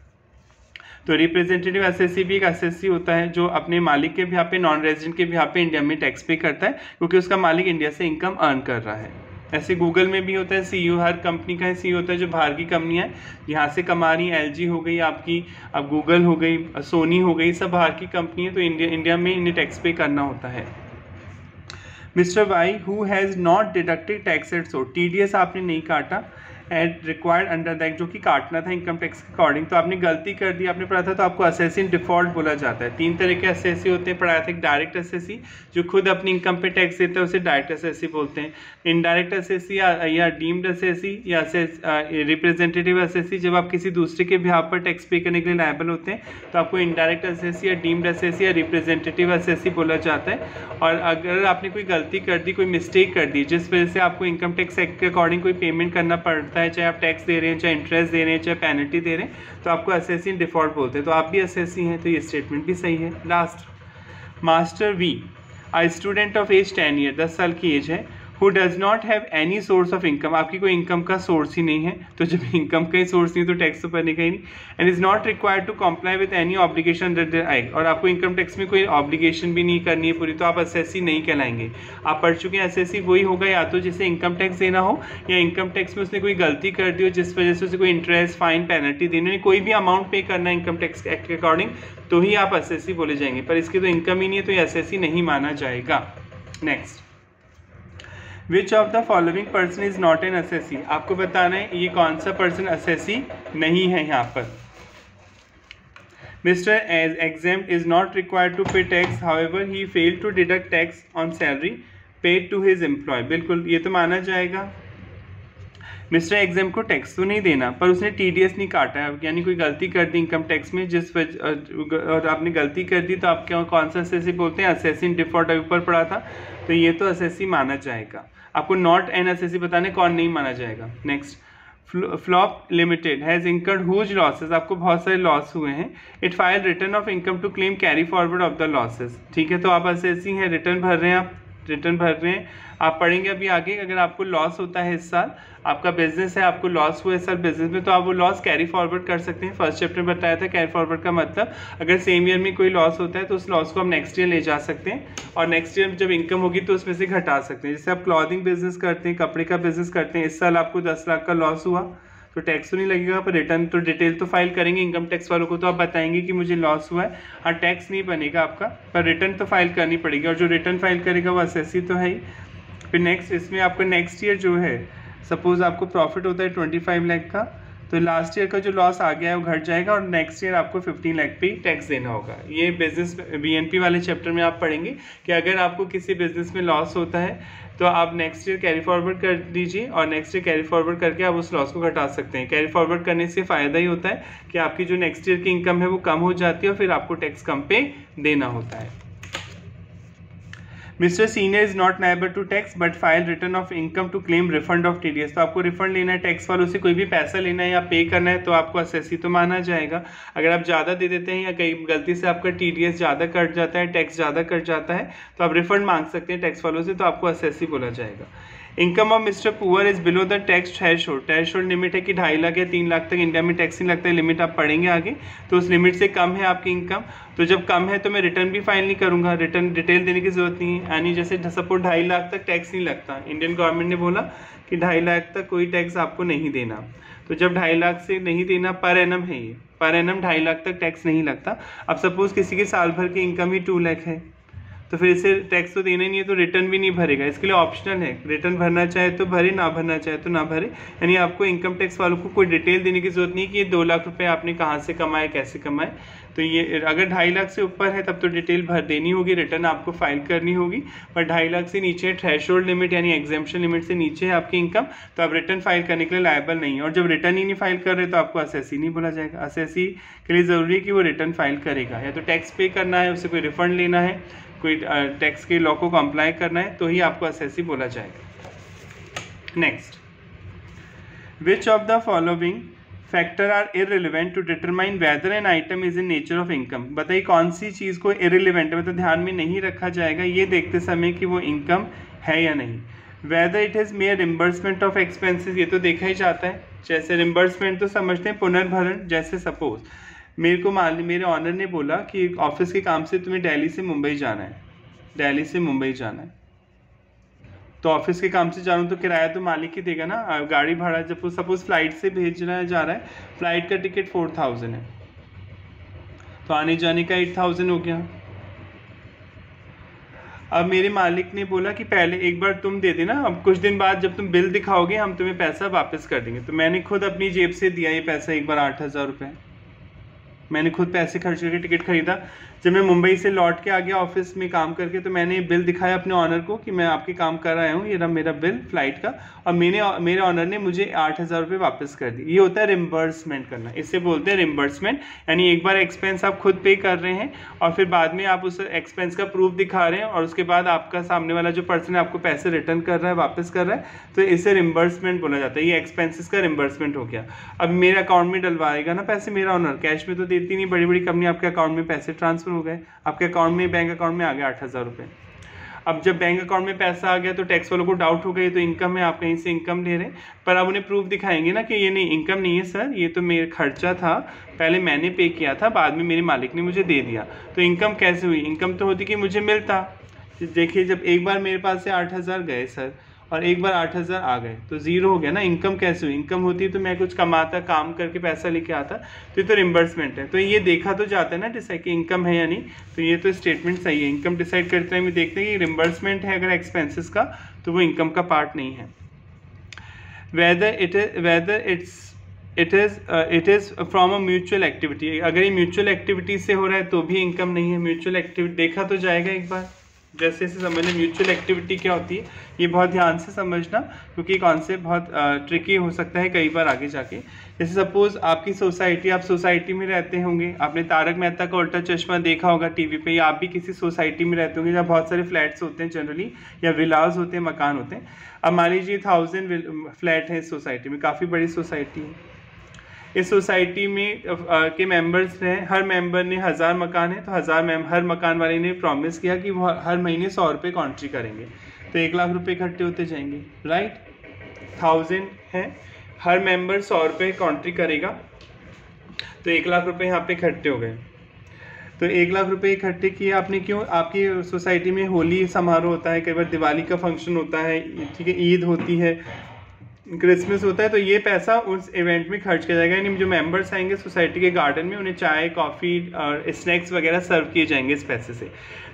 तो रिप्रेजेंटेटिव एसएससी भी एक एसएससी होता है जो अपने मालिक के बिहाफ पे, नॉन रेजिडेंट के बिहाफ पे इंडिया में टैक्स पे करता है, क्योंकि उसका मालिक इंडिया से इनकम अर्न कर रहा है। ऐसे गूगल में भी होता है सीईओ, हर कंपनी का सीईओ होता है जो बाहर की कंपनियां यहाँ से कमा रही हैं, एलजी हो गई आपकी, अब गूगल हो गई, सोनी हो गई, सब बाहर की कंपनी है, तो इंडिया में इन्हें टैक्स पे करना होता है। Mr Y who has not deducted tax at source, TDS आपने नहीं काटा एट रिक्वायर्ड अंडर दैट, जो कि काटना था इनकम टैक्स के अकॉर्डिंग, तो आपने गलती कर दी, आपने पढ़ा था, तो आपको असेसी इन डिफॉल्ट बोला जाता है। 3 तरह के असेसी होते हैं, पढ़ाया था। एक डायरेक्ट असेसी जो खुद अपनी इनकम पे टैक्स देता है उसे डायरेक्ट असेसी बोलते हैं। इनडायरेक्ट असेसी या डीम्ड असेसी या रिप्रेजेंटेटिव असेसी, जब आप किसी दूसरे के बिहाफ पर टैक्स पे करने के लिए लायबल होते हैं तो आपको इनडायरेक्ट असेसी या डीम्ड असेसी या रिप्रेजेंटेटिव असेसी बोला जाता है। और अगर आपने कोई गलती कर दी, कोई मिस्टेक कर दी, जिस वजह से आपको इनकम टैक्स एक्ट के अकॉर्डिंग कोई पेमेंट करना पड़ता है, चाहे आप टैक्स दे रहे हैं, चाहे इंटरेस्ट दे रहे हैं, चाहे पेनल्टी दे रहे हैं, तो आपको असेसी इन डिफॉल्ट बोलते हैं। तो आप भी असेसी हैं, तो ये स्टेटमेंट भी सही है। Last, master V, a student of age 10 year, 10 साल की एज है, who does not have any source of income, आपकी कोई इनकम का सोर्स ही नहीं है, तो जब इनकम का ही सोर्स नहीं तो टैक्स तो भरने का ही नहीं। And is not required to comply with any obligation under the act, और आपको इनकम टैक्स में कोई ऑब्लिगेशन भी नहीं करनी है पूरी, तो आप एसएससी नहीं कहलाएंगे। आप पढ़ चुके हैं एसएससी वही होगा या तो जिसे इनकम टैक्स देना हो, या इनकम टैक्स में उसने कोई गलती कर दी हो जिस वजह से उसे कोई इंटरेस्ट, फाइन, पेनल्टी देनी, कोई भी अमाउंट पे करना है इनकम टैक्स एक्ट के अकॉर्डिंग, तो ही आप एसएससी बोले जाएंगे। पर इसकी तो इनकम ही नहीं है तो एसएससी नहीं माना जाएगा। Next, which of the following person is not an SSC, आपको बताना है ये कौन सा पर्सन एसएससी नहीं है। यहाँ पर mister as exempt is not required to pay tax, however he failed to deduct tax on salary paid to his employ, बिल्कुल ये तो माना जाएगा। मिस्टर एग्जाम को टैक्स तो नहीं देना, पर उसने टीडीएस नहीं काटा है, यानी कोई गलती कर दी इनकम टैक्स में, जिस और आपने गलती कर दी तो आप क्या कौन सा एसएससी बोलते हैं, असेसी इन डिफॉल्ट अभी ऊपर पड़ा था, तो ये तो एसएससी माना जाएगा। आपको नॉट एन एसएससी बताने कौन नहीं माना जाएगा। Next, flop limited has incurred huge losses, आपको बहुत सारे लॉस हुए हैं। It file return of income to claim carry forward of the losses, ठीक है, तो आप एसएससी हैं, रिटर्न भर रहे हैं, आप रिटर्न भर रहे हैं। आप पढ़ेंगे अभी आगे, अगर आपको लॉस होता है इस साल, आपका बिजनेस है, आपको लॉस हुआ है इस साल बिजनेस में, तो आप वो लॉस कैरी फॉरवर्ड कर सकते हैं। फर्स्ट चैप्टर में बताया था कैरी फॉरवर्ड का मतलब, अगर सेम ईयर में कोई लॉस होता है तो उस लॉस को हम नेक्स्ट ईयर ले जा सकते हैं, और नेक्स्ट ईयर जब इनकम होगी तो उसमें से घटा सकते हैं। जैसे आप क्लॉथिंग बिजनेस करते हैं, कपड़े का बिजनेस करते हैं, इस साल आपको 10 लाख का लॉस हुआ तो टैक्स तो नहीं लगेगा, पर रिटर्न तो डिटेल तो फाइल करेंगे इनकम टैक्स वालों को, तो आप बताएंगे कि मुझे लॉस हुआ है। हाँ, टैक्स नहीं बनेगा आपका, पर रिटर्न तो फाइल करनी पड़ेगी, और जो रिटर्न फाइल करेगा वो एसएससी तो है ही। फिर नेक्स्ट, इसमें आपका नेक्स्ट ईयर जो है, सपोज आपको प्रॉफिट होता है 25 लाख का, तो लास्ट ईयर का जो लॉस आ गया है वो घट जाएगा, और नेक्स्ट ईयर आपको 15 लाख पे टैक्स देना होगा। ये बिजनेस बीएनपी वाले चैप्टर में आप पढ़ेंगे कि अगर आपको किसी बिजनेस में लॉस होता है तो आप नेक्स्ट ईयर कैरी फॉरवर्ड कर दीजिए, और नेक्स्ट ईयर कैरी फॉरवर्ड करके आप उस लॉस को घटा सकते हैं। कैरी फॉरवर्ड करने से फ़ायदा ही होता है कि आपकी जो नेक्स्ट ईयर की इनकम है वो कम हो जाती है, और फिर आपको टैक्स कम पे देना होता है। Mr senior is not liable to tax but file return of income to claim refund of TDS, तो आपको रिफंड लेना है टैक्स वालों से, कोई भी पैसा लेना है या पे करना है तो आपको एसएससी तो माना जाएगा। अगर आप ज़्यादा दे देते हैं या कहीं गलती से आपका टीडीएस ज़्यादा कट जाता है, टैक्स ज़्यादा कट जाता है, तो आप रिफंड मांग सकते हैं टैक्स वालों से, तो आपको एसएससी बोला जाएगा। Income of mister poor is below the tax threshold, threshold limit है कि 2.5 लाख या 3 लाख तक इंडिया में टैक्स नहीं लगता है, लिमिट आप पढ़ेंगे आगे, तो उस लिमिट से कम है आपकी इनकम, तो जब कम है तो मैं रिटर्न भी फाइल नहीं करूंगा, रिटर्न डिटेल देने की जरूरत नहीं है। यानी जैसे सपोज 2.5 लाख तक टैक्स नहीं लगता, इंडियन गवर्नमेंट ने बोला कि 2.5 लाख तक कोई टैक्स आपको नहीं देना, तो जब 2.5 लाख से नहीं देना, पर एनम है ये, पर एनम 2.5 लाख तक टैक्स नहीं लगता। अब सपोज किसी की साल भर की इनकम ही 2 लाख है, तो फिर इसे टैक्स तो देना ही नहीं है, तो रिटर्न भी नहीं भरेगा, इसके लिए ऑप्शनल है, रिटर्न भरना चाहे तो भरे, ना भरना चाहे तो ना भरे। यानी आपको इनकम टैक्स वालों को कोई डिटेल देने की जरूरत नहीं कि ये 2 लाख रुपए आपने कहाँ से कमाए, कैसे कमाए, तो ये अगर 2.5 लाख से ऊपर है तब तो डिटेल भर देनी होगी, रिटर्न आपको फाइल करनी होगी, पर 2.5 लाख से नीचे थ्रेशोल्ड लिमिट यानी एग्जेम्पशन लिमिट से नीचे है आपकी इनकम, तो आप रिटर्न फाइल करने के लिए लायबल नहीं है, और जब रिटर्न ही नहीं फाइल कर रहे तो आपको एसएससी नहीं बोला जाएगा। एसएससी के लिए ज़रूरी है कि वो रिटर्न फाइल करेगा, या तो टैक्स पे करना है, उससे कोई रिफंड लेना है, कोई टैक्स के लॉ को कंप्लाई करना है, तो ही आपको एसएससी बोला जाएगा। Next, which of the following factor are irrelevant to determine whether an item is in nature of income, बताइए कौन सी चीज़ को इररिलेवेंट मतलब ध्यान में नहीं रखा जाएगा ये देखते समय कि वो इनकम है या नहीं। Whether it is mayor reimbursement of expenses, ये तो देखा ही जाता है, जैसे रिम्बर्समेंट तो समझते हैं पुनर्भरण, जैसे सपोज मेरे ऑनर ने बोला कि ऑफिस के काम से तुम्हें दिल्ली से मुंबई जाना है, दिल्ली से मुंबई जाना है, तो ऑफिस के काम से जा रहा हूँ तो किराया तो मालिक ही देगा ना, गाड़ी भाड़ा जब सपोज फ्लाइट से भेजना जा रहा है, फ्लाइट का टिकट 4000 है, तो आने जाने का 8000 हो गया। अब मेरे मालिक ने बोला कि पहले एक बार तुम दे देना, अब कुछ दिन बाद जब तुम बिल दिखाओगे हम तुम्हें पैसा वापस कर देंगे, तो मैंने खुद अपनी जेब से दिया ये पैसा, एक बार 8000 रुपये मैंने खुद पैसे खर्च करके टिकट खरीदा। जब मैं मुंबई से लौट के आ गया ऑफिस में काम करके, तो मैंने बिल दिखाया अपने ऑनर को कि मैं आपके काम कर आया हूँ, ये रहा मेरा बिल फ्लाइट का, और मेरे ऑनर ने मुझे 8000 रुपये वापस कर दिए। ये होता है रिम्बर्समेंट करना, इससे बोलते हैं रिम्बर्समेंट, यानी एक बार एक्सपेंस आप खुद पे कर रहे हैं और फिर बाद में आप उस एक्सपेंस का प्रूफ दिखा रहे हैं, और उसके बाद आपका सामने वाला जो पर्सन है आपको पैसे रिटर्न कर रहा है, वापस कर रहा है, तो इसे रिम्बर्समेंट बोला जाता है। ये एक्सपेंसिस का रिम्बर्समेंट हो गया। अब मेरे अकाउंट में डलवाएगा ना पैसे मेरा ऑनर, कैश में तो देती नहीं, बड़ी बड़ी कंपनी आपके अकाउंट में पैसे ट्रांसफर हो गए, आपके अकाउंट में बैंक अकाउंट में आ गया 8000 रुपये। अब जब बैंक अकाउंट में पैसा आ गया तो टैक्स वालों को डाउट हो गया तो इनकम है, आप कहीं से इनकम ले रहे हैं, पर आप उन्हें प्रूफ दिखाएंगे ना कि ये नहीं इनकम नहीं है सर, ये तो मेरा खर्चा था, पहले मैंने पे किया था, बाद में मेरे मालिक ने मुझे दे दिया। तो इनकम कैसे हुई? इनकम तो होती कि मुझे मिलता। देखिए जब एक बार मेरे पास से 8,000 गए सर और एक बार 8,000 आ गए तो जीरो हो गया ना। इनकम कैसे हुई? इनकम होती है तो मैं कुछ कमाता, काम करके पैसा लेके आता, तो ये तो रिम्बर्समेंट है। तो ये देखा तो जाता है ना डिसाइड कि इनकम है या नहीं, तो ये तो स्टेटमेंट सही है। इनकम डिसाइड करते हैं देखते हैं कि रिम्बर्समेंट है अगर एक्सपेंसेस का तो वो इनकम का पार्ट नहीं है। whether it is from a mutual activity, अगर ये म्यूचुअल एक्टिविटी से हो रहा है तो भी इनकम नहीं है। म्यूचुअल एक्टिविटी देखा तो जाएगा एक बार, जैसे से समझना म्यूचुअल एक्टिविटी क्या होती है, ये बहुत ध्यान से समझना क्योंकि कॉन्सेप्ट बहुत ट्रिकी हो सकता है कई बार आगे जाके। जैसे सपोज आपकी सोसाइटी, आप सोसाइटी में रहते होंगे, आपने तारक मेहता का उल्टा चश्मा देखा होगा टीवी पे, या आप भी किसी सोसाइटी में रहते होंगे जहाँ बहुत सारे फ्लैट्स होते हैं जनरली, या विलाज होते हैं, मकान होते हैं। अब मान लीजिए 1000 फ्लैट है इस सोसाइटी में, काफ़ी बड़ी सोसाइटी है। इस सोसाइटी में के मेंबर्स हैं, हर मेंबर ने 1000 मकान है तो हर मकान वाले ने प्रॉमिस किया कि वो हर महीने 100 रुपये कॉन्ट्री करेंगे, तो 1 लाख रुपए इकट्ठे होते जाएंगे, राइट। 1000 है, हर मेंबर 100 रुपये कॉन्ट्री करेगा तो 1 लाख रुपए यहाँ पे इकट्ठे हो गए। तो 1 लाख रुपए इकट्ठे किए आपने, क्यों? आपकी सोसाइटी में होली समारोह होता है, कई बार दिवाली का फंक्शन होता है, ठीक है, ईद होती है, क्रिसमस होता है, तो ये पैसा उस इवेंट में खर्च किया जाएगा। यानी जो मेंबर्स आएंगे सोसाइटी के गार्डन में, उन्हें चाय, कॉफ़ी और स्नैक्स वगैरह सर्व किए जाएंगे इस पैसे से।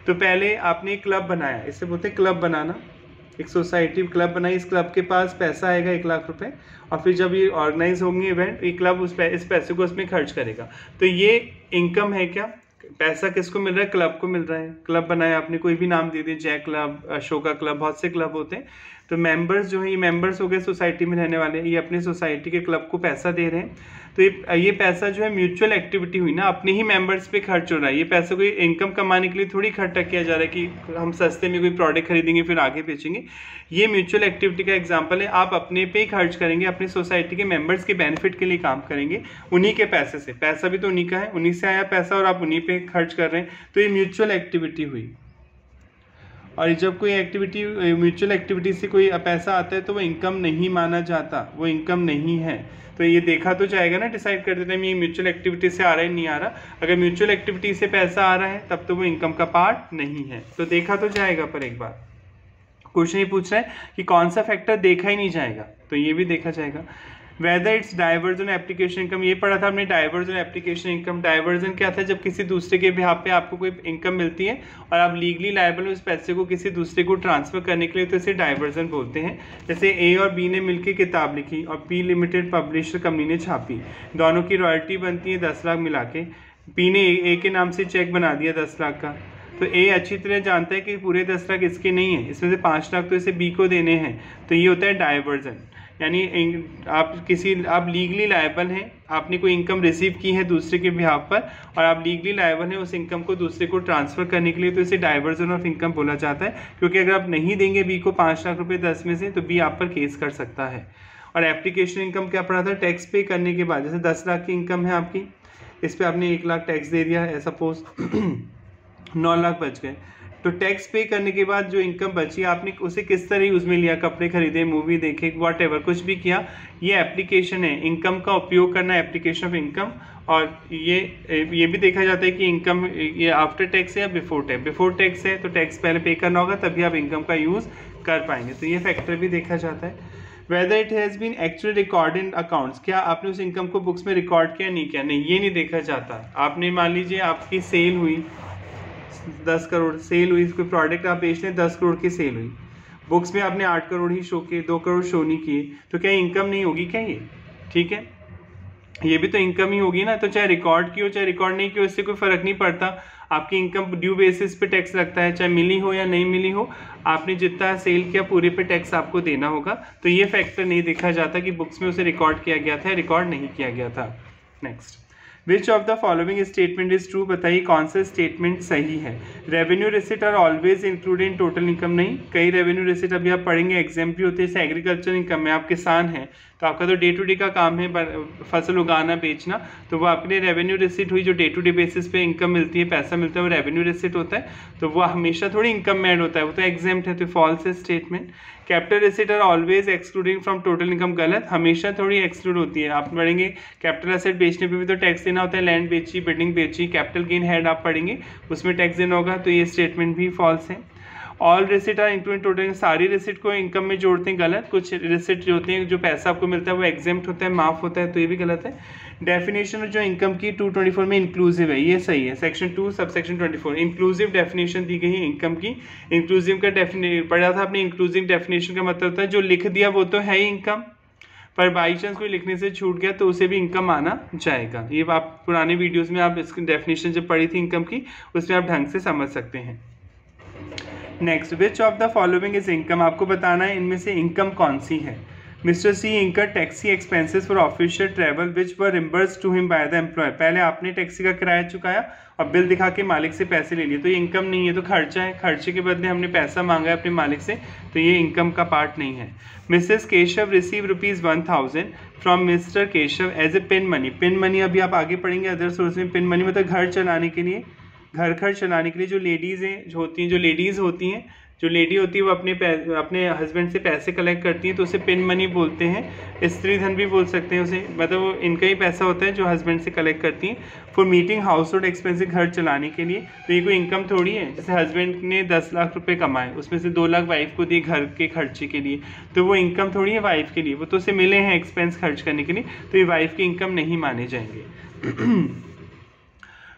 तो पहले आपने एक क्लब बनाया, इससे बोलते हैं क्लब बनाना, एक सोसाइटी क्लब बनाई, इस क्लब के पास पैसा आएगा 1 लाख रुपए, और फिर जब ये ऑर्गेनाइज होंगे इवेंट, ये क्लब इस पैसे को उसमें खर्च करेगा। तो ये इनकम है क्या? पैसा किसको मिल रहा है? क्लब को मिल रहा है। क्लब बनाया आपने, कोई भी नाम दे दिए, जय क्लब, अशोका क्लब, बहुत से क्लब होते हैं। तो मेंबर्स जो है, ये मेंबर्स हो गए सोसाइटी में रहने वाले, ये अपने सोसाइटी के क्लब को पैसा दे रहे हैं। तो ये पैसा जो है म्यूचुअल एक्टिविटी हुई ना, अपने ही मेंबर्स पे खर्च हो रहा है। ये पैसा कोई इनकम कमाने के लिए थोड़ी इकट्ठा किया जा रहा है कि हम सस्ते में कोई प्रोडक्ट खरीदेंगे फिर आगे बेचेंगे। ये म्यूचुअल एक्टिविटी का एग्जांपल है। आप अपने पे ही खर्च करेंगे, अपनी सोसाइटी के मेंबर्स के बेनिफिट के लिए काम करेंगे, उन्हीं के पैसे से। पैसा भी तो उन्हीं का है, उन्हीं से आया पैसा और आप उन्हीं पे खर्च कर रहे हैं, तो ये म्यूचुअल एक्टिविटी हुई। और जब कोई एक्टिविटी, म्यूचुअल एक्टिविटी से कोई पैसा आता है तो वो इनकम नहीं माना जाता, वो इनकम नहीं है। तो ये देखा तो जाएगा ना डिसाइड कर देते हैं ये म्यूचुअल एक्टिविटी से आ रहा है नहीं आ रहा। अगर म्यूचुअल एक्टिविटी से पैसा आ रहा है तब तो वो इनकम का पार्ट नहीं है, तो देखा तो जाएगा। पर एक बार क्वेश्चन ये पूछ रहा है कि कौन सा फैक्टर देखा ही नहीं जाएगा, तो ये भी देखा जाएगा। Whether it's diversion application income, ये पढ़ा था हमने डाइवर्जन एप्लीकेशन इनकम। डाइवर्जन क्या था? जब किसी दूसरे के बिहाफ पे आपको कोई इनकम मिलती है और आप लीगली लायबल हो उस पैसे को किसी दूसरे को ट्रांसफर करने के लिए, तो इसे डाइवर्जन बोलते हैं। जैसे ए और बी ने मिलकर किताब लिखी और पी लिमिटेड पब्लिशर कंपनी ने छापी, दोनों की रॉयल्टी बनती है 10 लाख मिला के। पी ने ए के नाम से चेक बना दिया 10 लाख का, तो ए अच्छी तरह जानता है कि पूरे 10 लाख इसके नहीं है, इसमें से 5 लाख तो इसे बी को देने हैं, तो ये होता है डाइवर्जन। यानी आप लीगली लायबल हैं, आपने कोई इनकम रिसीव की है दूसरे के बिहाफ पर और आप लीगली लायबल हैं उस इनकम को दूसरे को ट्रांसफ़र करने के लिए, तो इसे डाइवर्जन ऑफ इनकम बोला जाता है। क्योंकि अगर आप नहीं देंगे बी को 5 लाख रुपए 10 में से, तो बी आप पर केस कर सकता है। और एप्लीकेशन इनकम क्या पड़ा था? टैक्स पे करने के बाद, जैसे 10 लाख की इनकम है आपकी, इस पर आपने 1 लाख टैक्स दे दिया है, सपोज 9 लाख बच गए, तो टैक्स पे करने के बाद जो इनकम बची आपने उसे किस तरह यूज़ में लिया? कपड़े खरीदे, मूवी देखे, वॉट एवर कुछ भी किया, ये एप्लीकेशन है। इनकम का उपयोग करना, एप्लीकेशन ऑफ इनकम। और ये भी देखा जाता है कि इनकम ये आफ्टर टैक्स है या बिफोर टैक्स। बिफोर टैक्स है तो टैक्स पहले पे करना होगा, तभी आप इनकम का यूज़ कर पाएंगे, तो ये फैक्टर भी देखा जाता है। Whether it has been actually record in accounts, क्या आपने उस इनकम को बुक्स में रिकॉर्ड किया नहीं किया? नहीं, ये नहीं देखा जाता। आपने मान लीजिए आपकी सेल हुई 10 करोड़ सेल हुई, कोई प्रोडक्ट आप बेच रहे हैं 10 करोड़ की सेल हुई, बुक्स में आपने 8 करोड़ ही शो किए, 2 करोड़ शो नहीं किए, तो क्या इनकम नहीं होगी क्या ये? ठीक है, ये भी तो इनकम ही होगी ना। तो चाहे रिकॉर्ड की हो चाहे रिकॉर्ड नहीं की हो, इससे कोई फर्क नहीं पड़ता। आपकी इनकम ड्यू बेसिस पे टैक्स लगता है, चाहे मिली हो या नहीं मिली हो, आपने जितना सेल किया पूरे पे टैक्स आपको देना होगा। तो ये फैक्टर नहीं देखा जाता कि बुक्स में उसे रिकॉर्ड किया गया था, रिकॉर्ड नहीं किया गया था। Next, which of the following statement is true, बताइए कौन सा स्टेटमेंट सही है। Revenue receipt are always included in total income, नहीं, कई रेवेन्यू रिसिट अभी आप पढ़ेंगे एग्जाम भी होते हैं। जैसे एग्रीकल्चर इनकम में आप किसान हैं तो आपका तो डे टू डे का काम है फसल उगाना बेचना, तो वो अपने रेवेन्यू रिसिट हुई जो डे टू डे बेसिस पे इनकम मिलती है, पैसा मिलता है, वो रेवेन्यू रिसिट होता है, तो वो हमेशा थोड़ी इनकम में ऐड होता है, वो तो एग्जाम्प्ट है, तो फॉल्स है statement. Capital receipt are always excluding from total income, गलत, हमेशा थोड़ी एक्सक्लूड होती है। आप पढ़ेंगे कैपिटल एसेट बेचने पे भी तो टैक्स देना होता है, लैंड बेची, बिल्डिंग बेची, कैपिटल गेन हेड आप पढ़ेंगे उसमें टैक्स देना होगा, तो ये स्टेटमेंट भी फॉल्स है। All receipt are included total, सारी रिसिट को इनकम में जोड़ते हैं, गलत, कुछ रिसिट जो होते हैं जो पैसा आपको मिलता है वो एग्जेम्प्ट होता है, माफ होता है, तो ये भी गलत है। डेफिनेशन जो इनकम की 224 में इंक्लूसिव है, ये सही है। Section 2 sub section 24 inclusive definition दी गई है इनकम की। इंक्लूसिव का पढ़ा था आपने, इंक्लूसिव डेफिनेशन का मतलब होता है जो लिख दिया वो तो है ही इनकम, पर बाई चांस कोई लिखने से छूट गया तो उसे भी इनकम माना जाएगा। ये आप पुराने वीडियोस में आप इसकी डेफिनेशन जब पढ़ी थी इनकम की उसमें आप ढंग से समझ सकते हैं। Next, which of the following is income, आपको बताना है इनमें से इनकम कौन सी है। Mr C incur taxi expenses for official travel which were reimburse to him by the employer, पहले आपने टैक्सी का किराया चुकाया और बिल दिखा के मालिक से पैसे ले लिए, तो ये इनकम नहीं है, तो खर्चा है, खर्चे के बदले हमने पैसा मांगा है अपने मालिक से, तो ये इनकम का पार्ट नहीं है। Mrs Keshav receive ₹1000 from Mr Keshav as a pin money, pin money अभी आप आगे पढ़ेंगे अदर सोर्स में। पिन मनी मतलब घर चलाने के लिए, घर खर्च चलाने के लिए जो लेडीज़ हैं जो होती हैं, जो लेडीज़ होती हैं, जो लेडी होती है वो अपने हस्बैंड से पैसे कलेक्ट करती हैं तो उसे पिन मनी बोलते हैं। स्त्री धन भी बोल सकते हैं उसे, मतलब वो इनका ही पैसा होता है जो हस्बैंड से कलेक्ट करती हैं for meeting house hold expensive, घर चलाने के लिए। तो ये कोई इनकम थोड़ी है, जैसे हस्बैंड ने 10 लाख रुपए कमाए उसमें से 2 लाख वाइफ को दिए घर के खर्चे के लिए, तो वो इनकम थोड़ी है वाइफ के लिए, वो तो उसे मिले हैं एक्सपेंस खर्च करने के लिए, तो ये वाइफ की इनकम नहीं माने जाएंगे।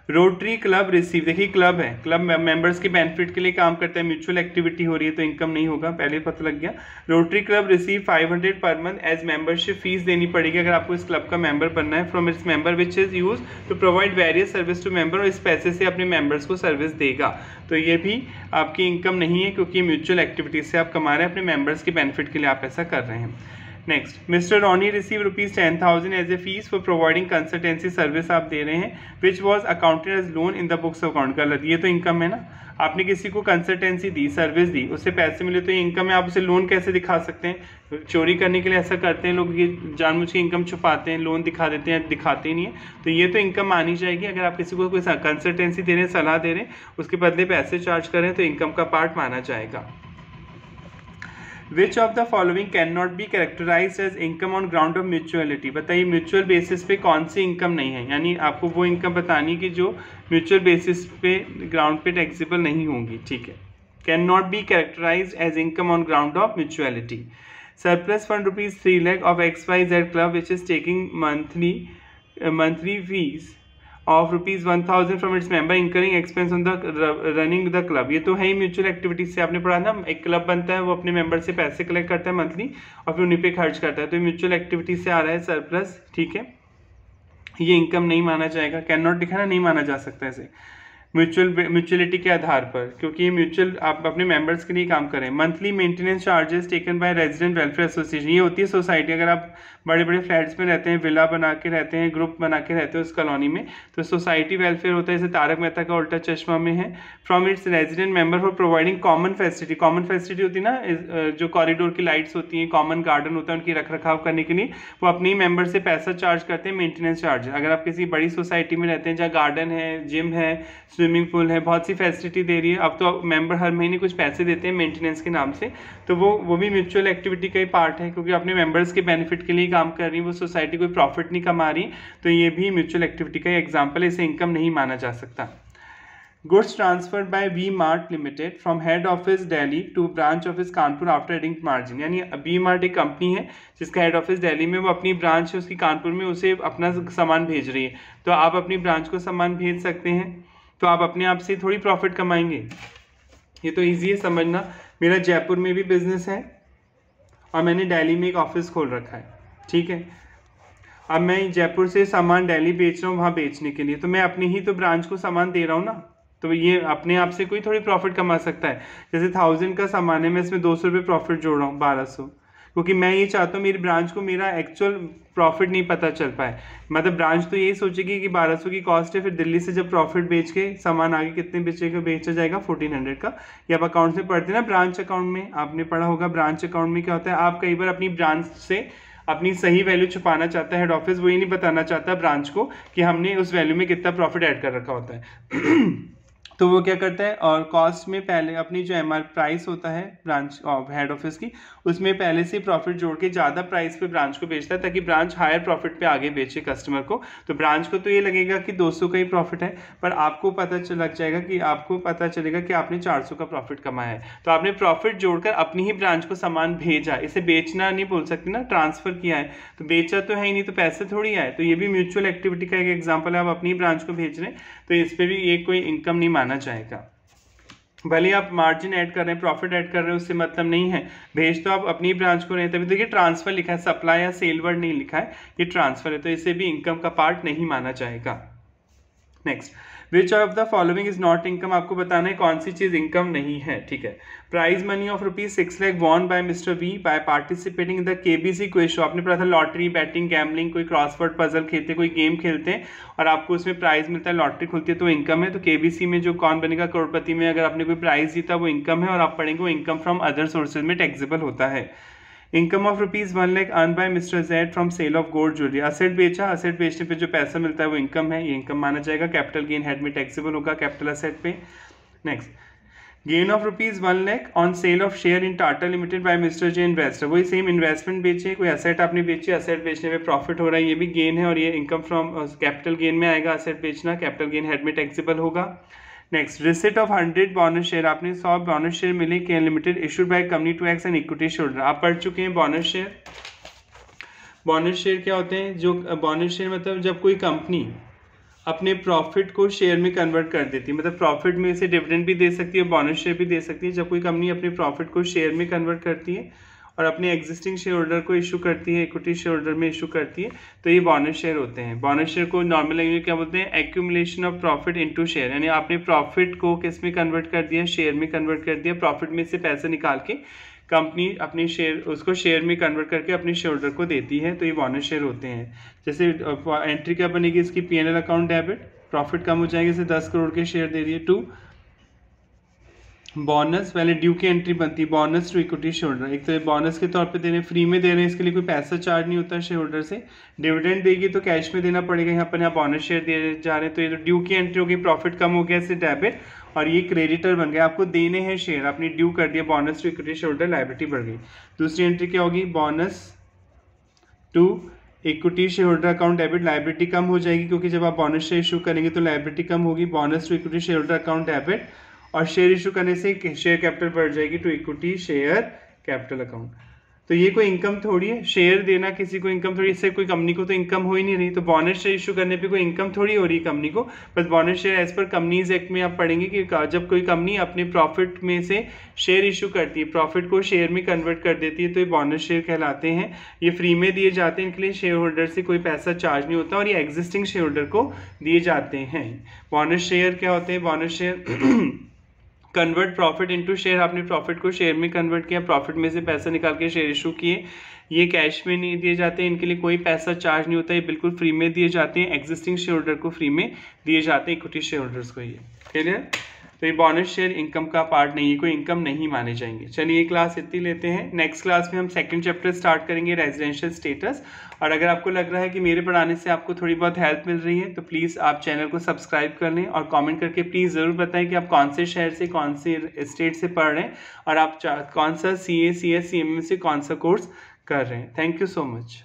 रोटरी क्लब रिसीव, देखिए क्लब है, क्लब मेंबर्स के बेनिफिट के लिए काम करता है, म्यूचुअल एक्टिविटी हो रही है तो इनकम नहीं होगा, पहले पता लग गया। Rotary club receive 500 per month as membership, fees देनी पड़ेगी अगर आपको इस क्लब का मेंबर बनना है, from its member which is use to provide various service to member, और इस पैसे से अपने मेंबर्स को सर्विस देगा, तो ये भी आपकी इनकम नहीं है क्योंकि म्यूचुअल एक्टिविटी से आप कमा रहे हैं, अपने मेंबर्स के बेनिफिट के लिए आप ऐसा कर रहे हैं। Next, Mr Ronnie receive ₹10,000 as a fee for providing consultancy service, आप दे रहे हैं, which was accounted as loan in the books of account, गलत, ये तो इनकम है ना, आपने किसी को कंसल्टेंसी दी, सर्विस दी, उससे पैसे मिले तो ये इनकम है, आप उसे लोन कैसे दिखा सकते हैं, चोरी करने के लिए ऐसा करते हैं लोग, ये जानबूझ के इनकम छुपाते हैं, लोन दिखा देते हैं, दिखाते ही नहीं है, तो ये तो इनकम मानी जाएगी। अगर आप किसी को कोई कंसल्टेंसी दे रहे हैं, सलाह दे रहे हैं, उसके बदले पैसे चार्ज कर रहे हैं तो इनकम का पार्ट माना जाएगा। Which of the following cannot be characterized as income on ground of mutuality, बताइए म्यूचुअल बेसिस पे कौन सी इनकम नहीं है, यानी आपको वो इनकम बतानी कि जो म्यूचुअल बेसिस पे ग्राउंड पे टैक्सेबल नहीं होंगी, ठीक है। Can not be characterized as income on ground of mutuality. Surplus fund ₹3 lakh of XYZ club which is taking monthly fees of ₹1000 from its member incurring expense on the running the club, ये तो है ही mutual activities से, आपने पढ़ा ना, एक club बनता है वो अपने मेंबर से पैसे कलेक्ट करता है मंथली और फिर उन्हीं पे खर्च करता है, तो म्यूचुअल एक्टिविटीज से आ रहा है सरप्लस, ठीक है, ये इनकम नहीं माना जाएगा। कैन नॉट लिखा ना, नहीं माना जा सकता ऐसे म्यूचुअलिटी के आधार पर, क्योंकि ये म्यूचुअल आप अपने मेंबर्स के लिए काम करें। Monthly maintenance charges taken by resident welfare association, ये होती है सोसाइटी, अगर आप बड़े बड़े फ्लैट्स में रहते हैं, विला बना के रहते हैं, ग्रुप बना के रहते हैं उस कॉलोनी में, तो सोसाइटी वेलफेयर होता है, जैसे तारक मेहता का उल्टा चश्मा में है। From it's resident member for providing common facility, common facility होती है ना, जो कॉरिडोर की लाइट्स होती हैं, कॉमन गार्डन होता है, उनकी रख रखाव करने के लिए वो अपने ही मेंबर से पैसा चार्ज करते हैं, मेंटेनेंस चार्ज। अगर आप किसी बड़ी सोसाइटी में रहते हैं जहाँ गार्डन है, जिम है, स्विमिंग पूल है, बहुत सी फैसिलिटी दे रही है, अब तो मेंबर हर महीने कुछ पैसे देते हैं मेंटेनेंस के नाम से, तो वो भी म्यूचुअल एक्टिविटी का ही पार्ट है, क्योंकि अपने मेंबर्स के बेनिफिट के लिए काम कर रही है, वो सोसाइटी कोई प्रॉफिट नहीं कमा रही, तो ये भी म्यूचुअल एक्टिविटी का एग्जाम्पल है, इसे इनकम नहीं माना जा सकता। Goods transferred by V Mart limited from head office Delhi to branch office Kanpur after adding margin, यानी वी मार्ट एक कंपनी है जिसका हेड ऑफिस दिल्ली में, वो अपनी ब्रांच है उसकी कानपुर में, उसे अपना सामान भेज रही है, तो आप अपनी ब्रांच को सामान भेज सकते हैं, तो आप अपने आप से थोड़ी प्रॉफिट कमाएंगे, ये तो ईजी है समझना। मेरा जयपुर में भी बिजनेस है और मैंने दिल्ली में एक ऑफिस खोल रखा है, ठीक है, अब मैं जयपुर से सामान दिल्ली बेच रहा हूँ वहाँ बेचने के लिए, तो मैं अपनी ही तो ब्रांच को सामान दे रहा हूँ ना, तो ये अपने आप से कोई थोड़ी प्रॉफिट कमा सकता है। जैसे 1000 का सामान है, मैं इसमें 200 रुपये प्रॉफिट जोड़ रहा हूँ, 1200, क्योंकि मैं ये चाहता हूँ मेरी ब्रांच को मेरा एक्चुअल प्रॉफिट नहीं पता चल पाए। मतलब ब्रांच तो यही सोचेगी कि 1200 की कॉस्ट है, फिर दिल्ली से जब प्रॉफिट बेच के सामान आगे कितने बेचेगा बेचा जाएगा 1400 का। ये आप अकाउंट में पढ़ते ना, ब्रांच अकाउंट में आपने पढ़ा होगा। ब्रांच अकाउंट में क्या होता है, आप कई बार अपनी ब्रांच से अपनी सही वैल्यू छुपाना चाहता है हेड ऑफिस, वो ये नहीं बताना चाहता ब्रांच को कि हमने उस वैल्यू में कितना प्रॉफिट ऐड कर रखा होता है। तो वो क्या करता है, और कॉस्ट में पहले अपनी जो एमआर प्राइस होता है ब्रांच हेड ऑफिस की, उसमें पहले से प्रॉफिट जोड़ के ज़्यादा प्राइस पे ब्रांच को बेचता है ताकि ब्रांच हायर प्रॉफिट पे आगे बेचे कस्टमर को। तो ब्रांच को तो ये लगेगा कि 200 का ही प्रॉफिट है, पर आपको लग जाएगा कि आपको पता चलेगा कि आपने 400 का प्रॉफिट कमाया है। तो आपने प्रॉफिट जोड़कर अपनी ही ब्रांच को सामान भेजा, इसे बेचना नहीं बोल सकते ना, ट्रांसफर किया है। तो बेचा तो है ही नहीं, तो पैसे थोड़ी आए। तो ये भी म्यूचुअल एक्टिविटी का एक एग्जाम्पल है। आप अपनी ब्रांच को भेज रहे हैं तो इस पर भी ये कोई इनकम नहीं माना जाएगा। भले आप मार्जिन ऐड कर रहे हैं, प्रॉफिट ऐड कर रहे हैं, उससे मतलब नहीं है, भेज तो आप अपनी ब्रांच को नहीं। तभी देखिए ट्रांसफर लिखा है, सप्लाई या सेल वर्ड नहीं लिखा है, ये ट्रांसफर है, तो इसे भी इनकम का पार्ट नहीं माना जाएगा। Next, which of the following is not income, आपको बताना है कौन सी चीज इनकम नहीं है। ठीक है, prize money of ₹6 lakh won by Mr V by participating in the KBC quiz show. आपने पढ़ा था लॉटरी, बैटिंग, गैम्बलिंग, कोई क्रॉसवर्ड पजल खेलते, कोई गेम खेलते हैं और आपको उसमें प्राइज मिलता है, लॉटरी खुलती है, तो इनकम है। तो केबीसी में जो कौन बनेगा करोड़पति में, अगर आपने कोई प्राइज जीता वो इनकम है, और आप पढ़ेंगे वो इनकम फ्रॉम अदर सोर्सेज में टैक्सेबल होता है। Income of ₹1 lakh earn by Mr Z from sale of gold jewellery. Asset बेचा, असेट बेचने पे जो पैसा मिलता है वो इनकम है, ये इनकम माना जाएगा। कैपिटल गेन हेड में टैक्सेबल होगा कैपिटल असेट पे। Next, gain of ₹1 lakh on sale of share in Tata limited by mister J investor. वही सेम इन्वेस्टमेंट बेचे, कोई असेट आपने बेची, असेट बेचने पे प्रॉफिट हो रहा है, ये भी गेन है और ये इनकम फ्रॉम कैपिटल गेन में आएगा। असेट बेचना कैपिटल गेन हेड में टैक्सेबल होगा। Next, receipt of 100 bonus share, आपने 100 बोनस शेयर मिले K limited issued by company to X and equity share. आप पढ़ चुके हैं बोनस शेयर। बोनस शेयर क्या होते हैं, जो बोनस शेयर मतलब जब कोई कंपनी अपने प्रॉफिट को शेयर में कन्वर्ट कर देती है, मतलब प्रॉफिट में से डिविडेंड भी दे सकती है, बोनस शेयर भी दे सकती है। जब कोई कंपनी अपने प्रॉफिट को शेयर में कन्वर्ट करती है और अपने एग्जिस्टिंग शेयर होल्डर को इशू करती है, इक्विटी शेयर होल्डर में इशू करती है, तो ये बोनस शेयर होते हैं। बोनस शेयर को नॉर्मल लैंग्वेज में क्या बोलते हैं, accumulation of profit into share, यानी आपने प्रॉफिट को किस में कन्वर्ट कर दिया, शेयर में कन्वर्ट कर दिया। प्रॉफिट में से पैसे निकाल के कंपनी अपनी शेयर उसको शेयर में कन्वर्ट करके अपने शेयर होल्डर को देती है, तो ये बोनस शेयर होते हैं। जैसे एंट्री क्या बनेगी इसकी, P&L अकाउंट डेबिट, प्रॉफिट कम हो जाएगी, जैसे 10 करोड़ के शेयर दे रही है, टू बोनस, पहले ड्यू की एंट्री बनती है, bonus to equity share holder. एक तो बोनस के तौर पे दे रहे हैं, फ्री में दे रहे हैं, इसके लिए कोई पैसा चार्ज नहीं होता शेयर होल्डर से। डिविडेंड देगी तो कैश में देना पड़ेगा, यहाँ पर बोनस शेयर दिए जा रहे हैं, तो ये तो ड्यू की एंट्री होगी, प्रॉफिट कम हो गया इससे डेबिट, और ये क्रेडिटर बन गया, आपको देने हैं शेयर, आपने ड्यू कर दिया, bonus to equity share holder, liability बढ़ गई। दूसरी एंट्री क्या होगी, bonus to equity share holder account debit, liability कम हो जाएगी क्योंकि जब आप बोनस शेयर इशू करेंगे तो लायबिलिटी कम होगी। Bonus to equity share holder account debit, और शेयर इशू करने से शेयर कैपिटल बढ़ जाएगी to equity share capital account. तो ये कोई इनकम थोड़ी है, शेयर देना किसी को इनकम थोड़ी, इससे कोई कंपनी को तो इनकम हो ही नहीं रही। तो बोनस शेयर इशू करने पे कोई इनकम थोड़ी हो रही है कंपनी को, बस bonus share as per companies act में आप पढ़ेंगे कि जब कोई कंपनी अपने प्रॉफिट में से शेयर इशू करती है, प्रॉफिट को शेयर में कन्वर्ट कर देती है, तो ये बोनस शेयर कहलाते हैं। ये फ्री में दिए जाते हैं, इनके लिए शेयर होल्डर से कोई पैसा चार्ज नहीं होता, और ये एग्जिस्टिंग शेयर होल्डर को दिए जाते हैं। बोनस शेयर क्या होते हैं, bonus share convert profit into share, आपने प्रॉफिट को शेयर में कन्वर्ट किया, प्रॉफिट में से पैसा निकाल के शेयर इशू किए, ये कैश में नहीं दिए जाते, इनके लिए कोई पैसा चार्ज नहीं होता, ये बिल्कुल फ्री में दिए जाते हैं, एग्जिस्टिंग शेयर होल्डर को फ्री में दिए जाते हैं, इक्विटी शेयर होल्डर्स को। ये क्लियर, तो ये बोनस शेयर इनकम का पार्ट नहीं है, कोई इनकम नहीं माने जाएंगे। चलिए ये क्लास इतनी लेते हैं, नेक्स्ट क्लास में हम सेकंड चैप्टर स्टार्ट करेंगे, रेजिडेंशियल स्टेटस। और अगर आपको लग रहा है कि मेरे पढ़ाने से आपको थोड़ी बहुत हेल्प मिल रही है तो प्लीज़ आप चैनल को सब्सक्राइब कर लें, और कमेंट करके प्लीज़ ज़रूर बताएं कि आप कौन से शहर से, कौन से स्टेट से पढ़ रहे हैं, और आप कौन सा CA CS CMM से कौन सा कोर्स कर रहे हैं। Thank you so much.